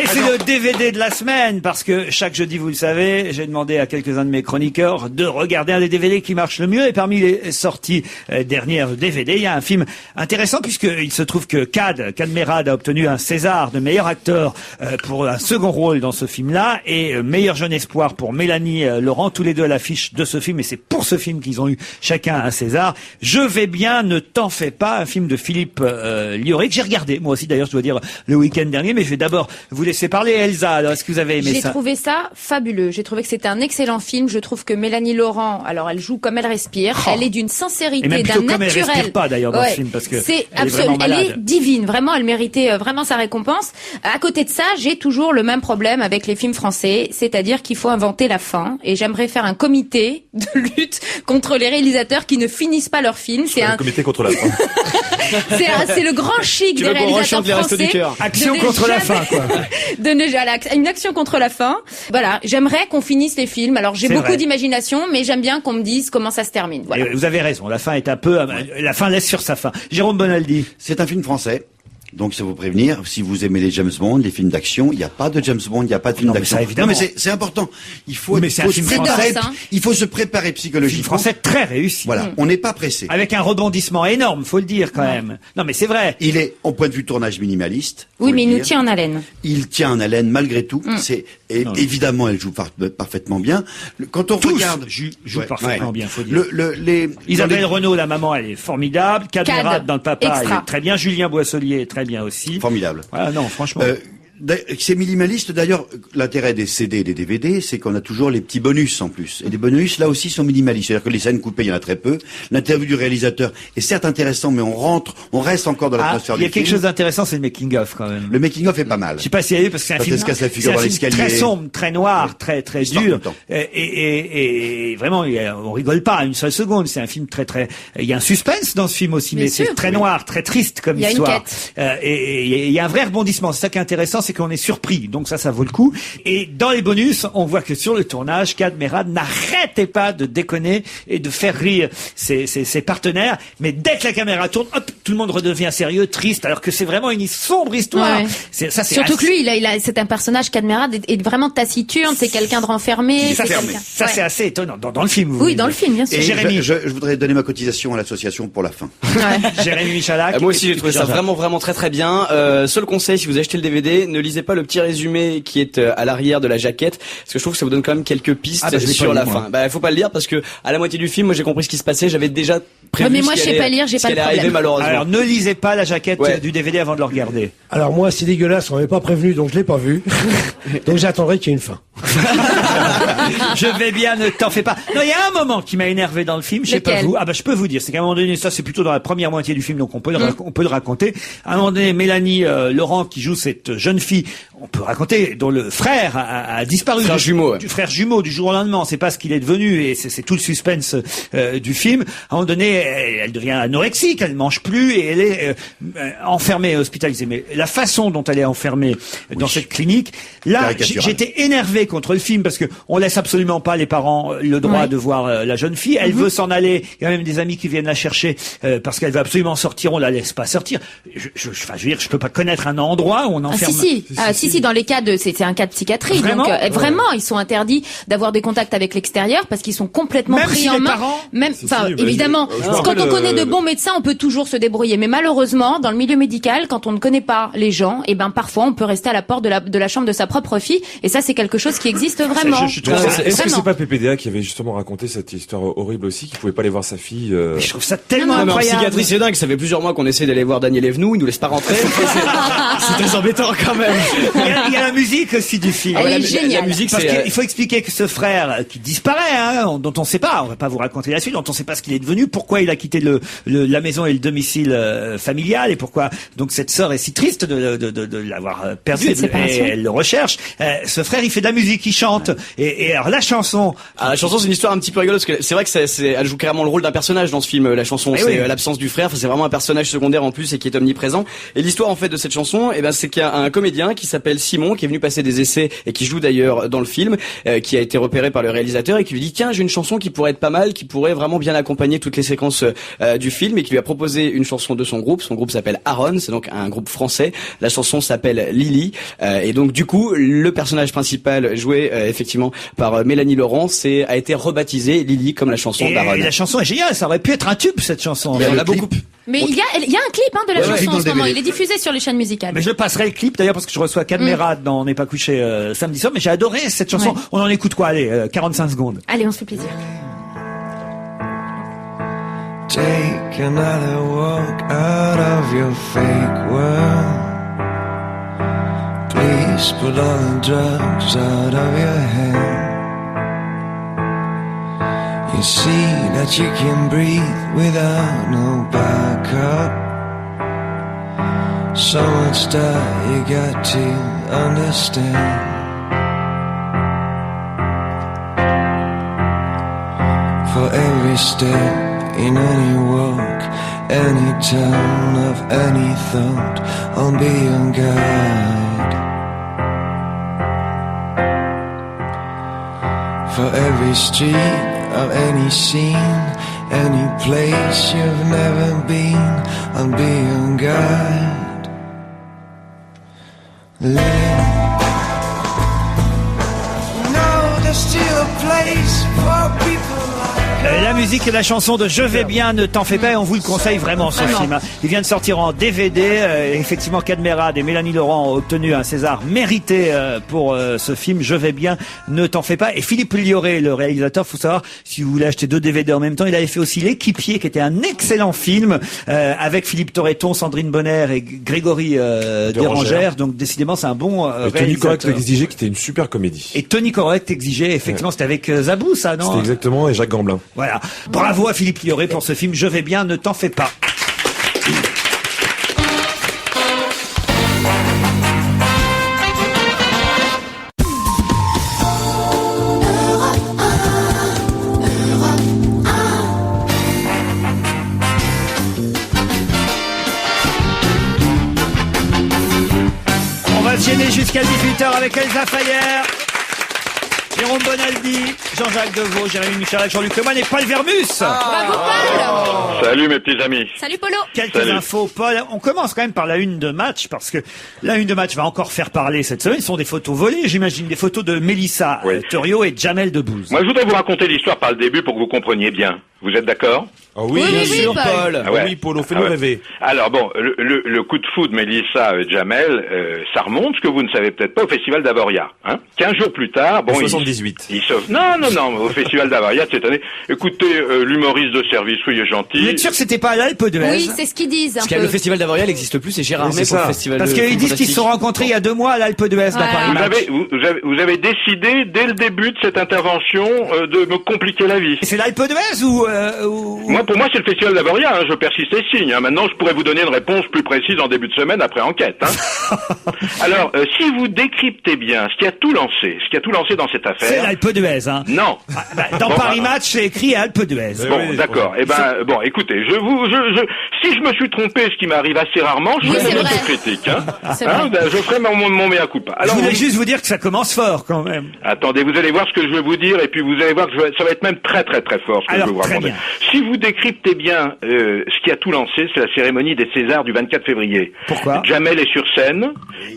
Et c'est le DVD de la semaine, parce que chaque jeudi, vous le savez, j'ai demandé à quelques-uns de mes chroniqueurs de regarder un des DVD qui marche le mieux. Et parmi les sorties dernières DVD, il y a un film intéressant, puisqu'il se trouve que Kad Merad a obtenu un César de meilleur acteur pour un second rôle dans ce film-là, et meilleur jeune espoir pour Mélanie Laurent, tous les deux à l'affiche de ce film. Et c'est pour ce film qu'ils ont eu chacun un César. Je vais bien, ne t'en fais pas, un film de Philippe Lioré, que j'ai regardé, moi aussi d'ailleurs, je dois dire, le week-end dernier. Mais je vais d'abord vous laisser parler. Elsa, alors est-ce que vous avez aimé ça? J'ai trouvé ça fabuleux. J'ai trouvé que c'était un excellent film. Je trouve que Mélanie Laurent, alors elle joue comme elle respire. Elle est d'une sincérité, Et même d'un plutôt comme naturel. elle respire pas d'ailleurs dans ce film, parce que c'est elle est vraiment elle malade. est divine. Vraiment, elle méritait vraiment sa récompense. À côté de ça, j'ai toujours le même problème avec les films français, c'est-à-dire qu'il faut inventer la fin. Et j'aimerais faire un comité de lutte contre les réalisateurs qui ne finissent pas leurs films. C'est un comité contre la fin. c'est le grand chic des réalisateurs français. Action contre la fin, quoi. Une action contre la fin. Voilà, j'aimerais qu'on finisse les films. Alors j'ai C'est beaucoup vrai. d'imagination, mais j'aime bien qu'on me dise comment ça se termine. Voilà. Et vous avez raison, la fin est un peu... La fin laisse sur sa fin. Jérôme Bonaldi. C'est un film français. Donc, ça vous prévenir, si vous aimez les James Bond, les films d'action, il n'y a pas de James Bond, il n'y a pas de film Non, mais d'action. ça, évidemment. Non, mais c'est important. Il faut, Mais c'est un film français. il faut se préparer Film psychologiquement. français très réussi. Voilà. On n'est pas pressé. Avec un rebondissement énorme, faut le dire quand même. Non, mais c'est vrai. Il est, au point de vue tournage, minimaliste. Oui, faut mais le il nous dire. tient en haleine. Il tient en haleine malgré tout. Évidemment, elle joue parfaitement bien. Quand on regarde, joue parfaitement bien, faut dire. Isabelle Renaud, la maman, elle est formidable. Kad Merad dans le papa, extra. elle est très bien. Julien Boisselier est très bien aussi. Formidable. Voilà, non, franchement. C'est minimaliste. D'ailleurs, l'intérêt des CD et des DVD, c'est qu'on a toujours les petits bonus en plus. Et les bonus, là aussi, sont minimalistes. C'est-à-dire que les scènes coupées, il y en a très peu. L'interview du réalisateur est certes intéressant, mais on reste encore dans l'atmosphère du il y film. a quelque chose d'intéressant, c'est le making-of quand même. Le making-of est pas mal. Je sais pas s'il y a eu, parce que c'est un Quand film, elle se casse la figure c'est un dans film l'escalier. très sombre, très noir, très Histoire dur. de temps. Et vraiment, on rigole pas une seule seconde. C'est un film très. Il y a un suspense dans ce film aussi, Bien mais sûr. c'est très noir, très triste comme Il y a une histoire. quête. Et il y a un vrai rebondissement. C'est ça qui est intéressant, c'est qu'on est surpris. Donc ça vaut le coup. Et dans les bonus, on voit que sur le tournage, Kad Merad n'arrêtait pas de déconner et de faire rire ses partenaires. Mais dès que la caméra tourne, hop, tout le monde redevient sérieux, triste, alors que c'est vraiment une sombre histoire. Ouais. C'est Surtout que lui, c'est un personnage, Kad Merad, est vraiment taciturne, c'est quelqu'un de renfermé. Ça, c'est quelqu'un- ça, c'est assez étonnant dans le film. vous Oui, voulez dans le dire. film, bien sûr. Et Jérémy. je voudrais donner ma cotisation à l'association pour la fin. Jérémy Michalak. Moi aussi j'ai trouvé ça Jean-Jacques. vraiment très très bien. Seul conseil, si vous achetez le DVD, ne lisez pas le petit résumé qui est à l'arrière de la jaquette, parce que je trouve que ça vous donne quand même quelques pistes Je l'ai pas sur lu, la moi. fin. Bah faut pas le lire parce que à la moitié du film, moi j'ai compris ce qui se passait, j'avais déjà prévu mais moi, ce je qui sais pas allait- lire, j'ai ce pas qui de allait arriver problème. malheureusement. Alors ne lisez pas la jaquette Ouais. du DVD avant de le regarder. Alors moi, c'est dégueulasse, on m'avait pas prévenu, donc je l'ai pas vu. Donc j'attendrai qu'il y ait une fin. Je vais bien, ne t'en fais pas. Non, il y a un moment qui m'a énervé dans le film, je sais pas Lequel vous. Je peux vous dire, c'est qu'à un moment donné, ça c'est plutôt dans la première moitié du film, donc on peut le raconter. À un moment donné, Mélanie Laurent qui joue cette jeune fille, on peut raconter, dont le frère a disparu. Frère jumeau, ouais. Du frère jumeau du jour au lendemain, on sait pas ce qu'il est devenu, et c'est tout le suspense du film. À un moment donné, elle devient anorexique, elle mange plus, et elle est enfermée, hospitalisée. Mais la façon dont elle est enfermée dans cette clinique, là, Caricatural. j'étais énervé contre le film, parce que on laisse absolument pas les parents le droit Ouais. de voir la jeune fille. Elle veut s'en aller. Il y a même des amis qui viennent la chercher parce qu'elle veut absolument sortir. On la laisse pas sortir. Je veux dire, je peux pas connaître un endroit où on Ah, enferme. si, dans les cas c'est un cas de psychiatrie. Vraiment Donc, vraiment, ils sont interdits d'avoir des contacts avec l'extérieur parce qu'ils sont complètement Même pris si en les main. parents- Même, Si, enfin, si, bah, évidemment, je me quand rappelle, on connaît de bons médecins, on peut toujours se Oui, débrouiller. Mais malheureusement, dans le milieu médical, quand on ne connaît pas les gens, et ben parfois on peut rester à la porte de la chambre de sa propre fille. Et ça, c'est quelque chose qui existe vraiment. Est-ce que c'est pas PPDA qui avait justement raconté cette histoire horrible aussi, qu'il pouvait pas aller voir sa fille Je trouve ça tellement En incroyable. psychiatrie, c'est dingue. Ça fait plusieurs mois qu'on essaie d'aller voir Daniel Evenou. Il nous laisse pas rentrer. C'est très embêtant quand même. Il y a la musique aussi du film. Elle est géniale. La musique, Parce c'est... qu'il faut expliquer que ce frère qui disparaît, hein, dont on ne sait pas, on va pas vous raconter la suite, dont on ne sait pas ce qu'il est devenu, pourquoi il a quitté la maison et le domicile familial, et pourquoi donc cette sœur est si triste de l'avoir perdu, et elle le recherche. Ce frère, il fait de la musique, il chante, et alors la chanson. La chanson, c'est une histoire un petit peu rigolote, parce que c'est vrai que elle joue carrément le rôle d'un personnage dans ce film. La chanson, c'est l'absence du frère. Enfin, c'est vraiment un personnage secondaire en plus et qui est omniprésent. Et l'histoire en fait de cette chanson, c'est qu'il y a un comédien qui s'appelle Simon, qui est venu passer des essais et qui joue d'ailleurs dans le film, qui a été repéré par le réalisateur et qui lui dit tiens, j'ai une chanson qui pourrait être pas mal, qui pourrait vraiment bien accompagner toutes les séquences du film, et qui lui a proposé une chanson de son groupe. Son groupe s'appelle Aaron, c'est donc un groupe français. La chanson s'appelle Lily, et donc du coup le personnage principal joué effectivement par Mélanie Laurent a été rebaptisé Lily comme la chanson d'Aaron. Et la chanson est géniale, ça aurait pu être un tube cette chanson. Mais on a beaucoup. Mais il y a un clip de la chanson en ce moment. Il est diffusé sur les chaînes musicales. Mais je passerai le clip d'ailleurs parce que je reçois Cadmerade dans On n'est pas couché samedi soir. Mais j'ai adoré cette chanson. Ouais. On en écoute quoi? Allez, 45 secondes. Allez, on se fait plaisir. Take another walk out of your fake world. Please put all the drugs out of your head. You see that you can breathe without no backup. So much that you got to understand. For every step in any walk, any turn of any thought, I'll be your guide. For every street of any scene, any place you've never been, I'll be your guide. Lily, no, there's still a place for people. La musique et la chanson de Je vais bien, ne t'en fais pas, et on vous le conseille vraiment ce film. Il vient de sortir en DVD. Effectivement, Cadmerade et Mélanie Laurent ont obtenu un César mérité pour ce film Je vais bien, ne t'en fais pas. Et Philippe Lioré, le réalisateur, faut savoir, si vous voulez acheter 2 DVD en même temps, il avait fait aussi L'Équipier, qui était un excellent film avec Philippe Torreton, Sandrine Bonner et Grégory Dérangère. Donc décidément, c'est un bon réalisateur. Tony Correct exigé, qui était une super comédie. Et Tony Correct exigé, effectivement, c'était avec Zabou, ça, non? C'était exactement, et Jacques Gamblin. Voilà. Bravo à Philippe Lioré pour ce film Je vais bien, ne t'en fais pas. On va se gêner jusqu'à 18h avec Elsa Fayer, Jérôme Bonaldi, Jean-Jacques Deveau, Jérémy Michel, Jean-Luc Lemoyne et Paul Vermus. Bravo Paul. Salut mes petits amis. Salut Polo. Quelques infos, Paul. On commence quand même par la une de match, parce que la une de match va encore faire parler cette semaine. Ce sont des photos volées, j'imagine, des photos de Mélissa Thuriot et Jamel Debbouze. Moi je voudrais vous raconter l'histoire par le début pour que vous compreniez bien. Vous êtes d'accord? Ah oui, bien sûr, Paul. Ah ouais. Oui, Polo, fais-nous rêver. Alors bon, le coup de foudre Mélissa Jamel, ça remonte, ce que vous ne savez peut-être pas, au Festival d'Avoria. 15 jours plus tard, bon, 78. Non, au Festival d'Avoria de cette année. Écoutez, l'humoriste de service, soyez gentil. Vous êtes sûr que c'était pas à l'Alpe d'Huez? Oui, c'est ce qu'ils disent. Parce que le Festival d'Avoria n'existe plus, c'est Gérard May pour le Festival. Parce qu'ils disent qu'ils se sont rencontrés il y a 2 mois à l'Alpe d'Huez dans Paris Match. Vous avez décidé dès le début de cette intervention de me compliquer la vie. C'est l'Alpe d'Huez ou Pour moi, c'est le Festival d'Avoria, je persiste et signe. Maintenant, je pourrais vous donner une réponse plus précise en début de semaine après enquête. Alors, si vous décryptez bien ce qui a tout lancé dans cette affaire... C'est l'Alpe d'Huez, hein. Non. Dans Paris Match, c'est écrit Alpe d'Huez. Bon, d'accord. Écoutez, si je me suis trompé, ce qui m'arrive assez rarement, je ferai une critique. Je ferai mon mea culpa. Alors, je voulais juste vous dire que ça commence fort, quand même. Attendez, vous allez voir ce que je vais vous dire, et puis vous allez voir que ça va être même très très très fort, ce que je vais vous raconter. Si vous décryptez bien ce qui a tout lancé, c'est la cérémonie des Césars du 24 février. Pourquoi? Jamel est sur scène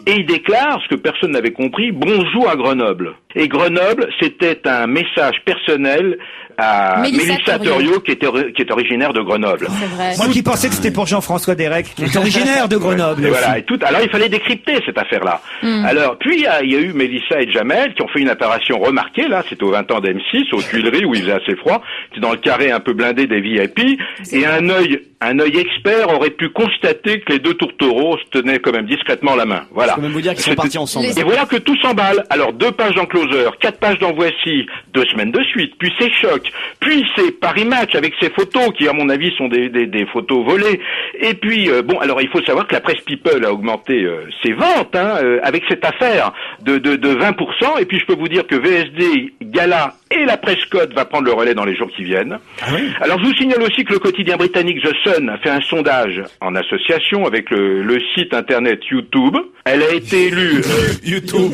et il déclare, ce que personne n'avait compris, bonjour à Grenoble. Et Grenoble, c'était un message personnel à Mélissa Mélissa Thoriot, qui est originaire de Grenoble. C'est vrai. Moi qui pensais que c'était pour Jean-François Derek, qui est originaire de Grenoble. Et aussi. voilà. Alors il fallait décrypter cette affaire-là. Alors puis il y a eu Mélissa et Jamel qui ont fait une apparition remarquée là. C'était aux 20 ans d'M6 aux Tuileries où il faisait assez froid. C'était dans le carré un peu blindé des VIP et un œil expert aurait pu constater que les deux tourtereaux se tenaient quand même discrètement la main. Voilà. Je peux même vous dire qu'ils sont partis ensemble. Et voilà que tout s'emballe. Alors 2 pages dans Closer, 4 pages dans Voici, 2 semaines de suite, puis c'est Choc, puis c'est Paris Match avec ses photos qui à mon avis sont des photos volées. Et puis bon, alors il faut savoir que la presse People a augmenté ses ventes avec cette affaire de 20%. Et puis je peux vous dire que VSD, Gala et la presse Code va prendre le relais dans les jours qui viennent. Ah oui. Alors je vous signale aussi que le quotidien britannique The Sun a fait un sondage en association avec le site internet YouTube. Elle a été élue YouTube.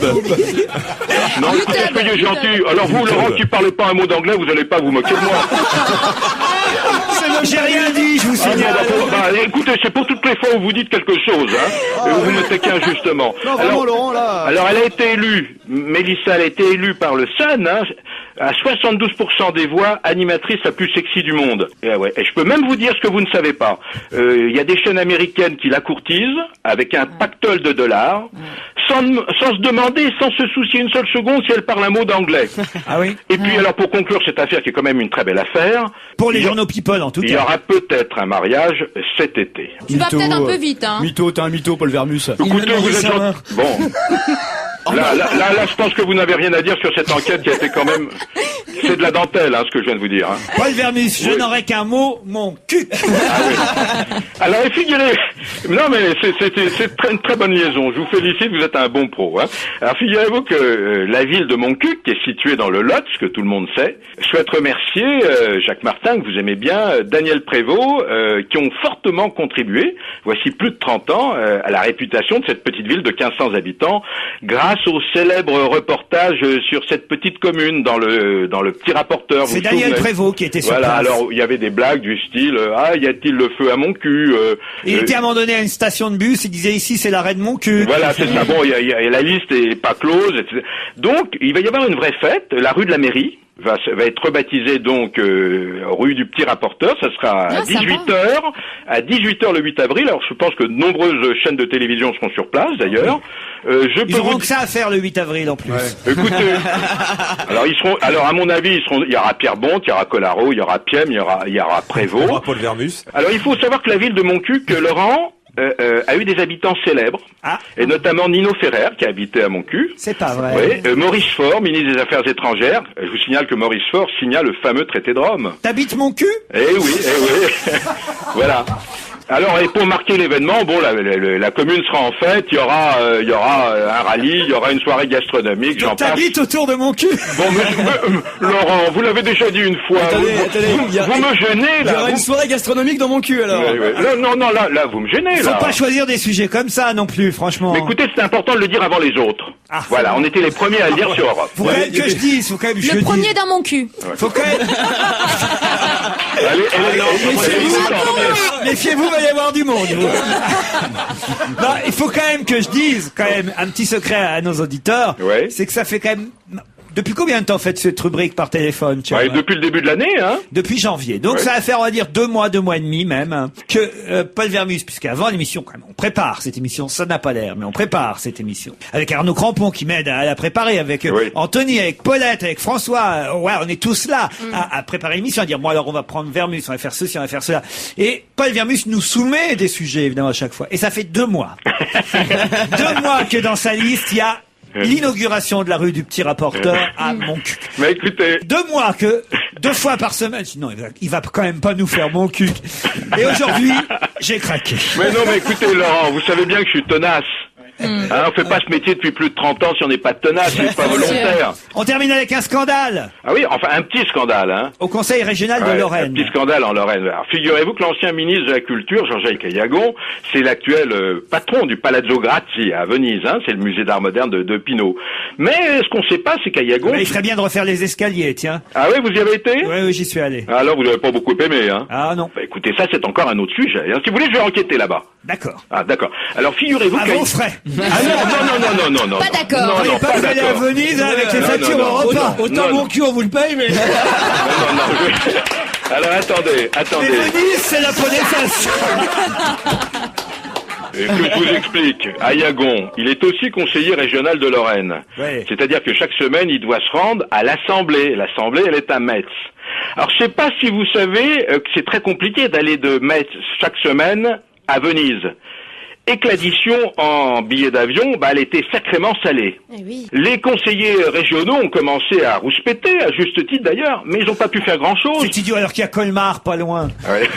Non, soyez gentil. Alors vous, Laurent, qui parlez pas un mot d'anglais, vous allez pas vous moquer de moi. C'est moi, j'ai rien dit, je vous signale. Écoutez, c'est pour toutes les fois où vous dites quelque chose, et où vous mettez qu'injustement. Non, vraiment, Laurent, là. Alors, elle a été élue, Mélissa, elle a été élue par le Sun, à 72% des voix, animatrice la plus sexy du monde. Et je peux même vous dire ce que vous ne savez pas. Il y a des chaînes américaines qui la courtisent, avec un pactole de dollars, sans se demander, sans se soucier une seule seconde si elle parle un mot d'anglais. Ah oui. Et puis, alors, pour conclure cette affaire, qui est quand même une très belle affaire. Pour les journaux People, en tout cas. Il y aura peut-être un mariage cet été. Tu vas peut-être un peu vite, hein. Mytho, t'es un mytho, Paul Vermus. Écoutez, vous êtes bon. Là, je pense que vous n'avez rien à dire sur cette enquête qui a été quand même... C'est de la dentelle, ce que je viens de vous dire. Paul Vermus, je n'aurais qu'un mot, mon cul. Alors, figurez... Non, mais c'est une très bonne liaison. Je vous félicite, vous êtes un bon pro. Alors, figurez-vous que la ville de Montcuq, qui est située dans le Lot, ce que tout le monde sait, souhaite remercier Jacques Martin, que vous aimez bien, Daniel Prévost, qui ont fortement contribué, voici plus de 30 ans, à la réputation de cette petite ville de 1500 habitants, grâce au célèbre reportage sur cette petite commune dans le Petit Rapporteur. C'est Daniel Prévost qui était sur place. Voilà, alors il y avait des blagues du style y a-t-il le feu à mon cul Il était à un moment donné à une station de bus, il disait ici c'est l'arrêt de mon cul. Voilà, c'est ça. Bon, la liste est pas close, etc. Donc il va y avoir une vraie fête, la rue de la mairie va être rebaptisée donc rue du Petit Rapporteur, ça sera à 18h, le 8 avril. Alors je pense que de nombreuses chaînes de télévision seront sur place d'ailleurs. Ils auront que ça à faire le 8 avril en plus. Ouais. Écoutez, alors à mon avis, il y aura Pierre Bonte, il y aura Collaro, il y aura Piem, il y aura Prévost. Il y aura Paul Vermus. Alors il faut savoir que la ville de Montcuq, Laurent, a eu des habitants célèbres, et notamment Nino Ferrer, qui habitait à Montcuq. C'est pas vrai. Oui, Maurice Faure, ministre des Affaires étrangères. Je vous signale que Maurice Faure signa le fameux traité de Rome. T'habites Montcuq ? Eh oui. Voilà. Alors, et pour marquer l'événement, bon, la commune sera en fête, il y aura un rallye, il y aura une soirée gastronomique, j'en passe. T'habites autour de mon cul. Bon, Laurent, vous l'avez déjà dit une fois. Attendez, vous me gênez, là. Il y aura une soirée gastronomique dans mon cul, alors. Non, là, vous me gênez, là. Faut pas choisir des sujets comme ça, non plus, franchement. Mais écoutez, c'est important de le dire avant les autres. Voilà, on était les premiers à le dire sur Europe. Faut quand même que je dise, faut quand même que je dise. Le premier dans mon cul. Faut quand même... Méfiez-vous, va y avoir du monde. Non, il faut quand même que je dise, un petit secret à nos auditeurs. C'est que ça fait quand même... Depuis combien de temps faites cette rubrique par téléphone, tu vois? Depuis le début de l'année, Depuis janvier. Donc ça va faire, on va dire, 2 mois et demi même, que Paul Vermus, puisqu'avant l'émission, quand même, on prépare cette émission, ça n'a pas l'air, mais on prépare cette émission. Avec Arnaud Crampon qui m'aide à la préparer, avec Anthony, avec Paulette, avec François, on est tous là à préparer l'émission, à dire, alors on va prendre Vermus, on va faire ceci, on va faire cela. Et Paul Vermus nous soumet des sujets, évidemment, à chaque fois. Et ça fait 2 mois. 2 mois que dans sa liste, il y a l'inauguration de la rue du Petit Rapporteur à Montcuq. Mais écoutez... 2 mois que, 2 fois par semaine, sinon il va quand même pas nous faire Montcuq. Et aujourd'hui, j'ai craqué. Mais non, mais écoutez, Laurent, vous savez bien que je suis tenace. On fait pas ce métier depuis plus de 30 ans si on n'est pas tenace, c'est pas volontaire. On termine avec un scandale. Ah oui, enfin un petit scandale. Au Conseil régional de Lorraine. Un petit scandale en Lorraine. Alors, figurez-vous que l'ancien ministre de la Culture, Jean-Jacques Caillagon, c'est l'actuel patron du Palazzo Grassi à Venise. C'est le musée d'art moderne de Pinault. Mais ce qu'on sait pas, c'est Caillagon... Mais il ferait bien de refaire les escaliers, tiens. Ah oui, vous y avez été? Oui, j'y suis allé. Alors, vous n'avez pas beaucoup aimé, Ah non. Écoutez, ça c'est encore un autre sujet. Si vous voulez, je vais enquêter là-bas. D'accord. Ah, d'accord. Alors, figurez-vous À vos frais. Ah non. Pas d'accord. Non, Vous non, n'allez pas vous aller à d'accord. Venise avec les Non, factures non. au repas. Autant Non, mon non. cul, on vous le paye, mais... Alors, attendez. Mais Venise, c'est la Renaissance. Et que je vous explique, à Yagon, il est aussi conseiller régional de Lorraine. Ouais. C'est-à-dire que chaque semaine, il doit se rendre à l'Assemblée. L'Assemblée, elle est à Metz. Alors, je sais pas si vous savez que c'est très compliqué d'aller de Metz chaque semaine à Venise. Et que l'addition en billets d'avion, elle était sacrément salée. Les conseillers régionaux ont commencé à rouspéter, à juste titre d'ailleurs, mais ils n'ont pas pu faire grand-chose. C'est idiot alors qu'il y a Colmar pas loin. Ouais.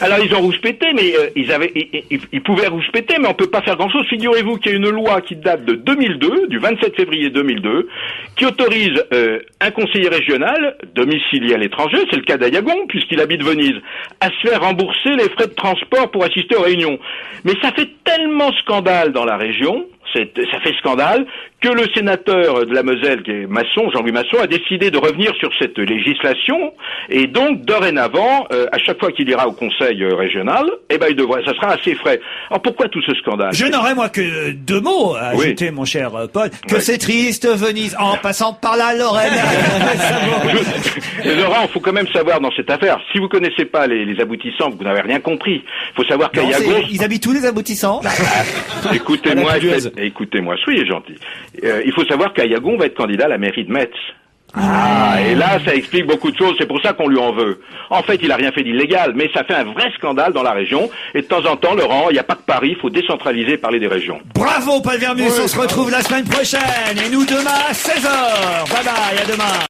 Alors ils ont rouspété, mais ils pouvaient rouspéter, mais on peut pas faire grand-chose. Figurez-vous qu'il y a une loi qui date de 2002, du 27 février 2002, qui autorise un conseiller régional domicilié à l'étranger, c'est le cas d'Ayagon puisqu'il habite Venise, à se faire rembourser les frais de transport pour assister aux réunions. Mais ça fait tellement scandale dans la région, ça fait scandale, que le sénateur de la Moselle, qui est Masson, Jean-Louis Masson, a décidé de revenir sur cette législation, et donc, dorénavant, à chaque fois qu'il ira au conseil régional, ça sera à ses frais. Alors, pourquoi tout ce scandale? Je n'aurais, moi, que deux mots à ajouter, mon cher Paul. Que c'est triste, Venise, en passant par la Lorraine. Mais Laurent, faut quand même savoir dans cette affaire, si vous connaissez pas les aboutissants, vous n'avez rien compris. Faut savoir qu'à Yagon... Ils habitent tous les aboutissants. Écoutez-moi, soyez gentil. Il faut savoir qu'Ayagon va être candidat à la mairie de Metz. Et là, ça explique beaucoup de choses, c'est pour ça qu'on lui en veut. En fait, il a rien fait d'illégal, mais ça fait un vrai scandale dans la région, et de temps en temps, Laurent, il n'y a pas que Paris, il faut décentraliser et parler des régions. Bravo, Paul Vermus, on se retrouve la semaine prochaine, et nous demain à 16h. Bye bye, à demain.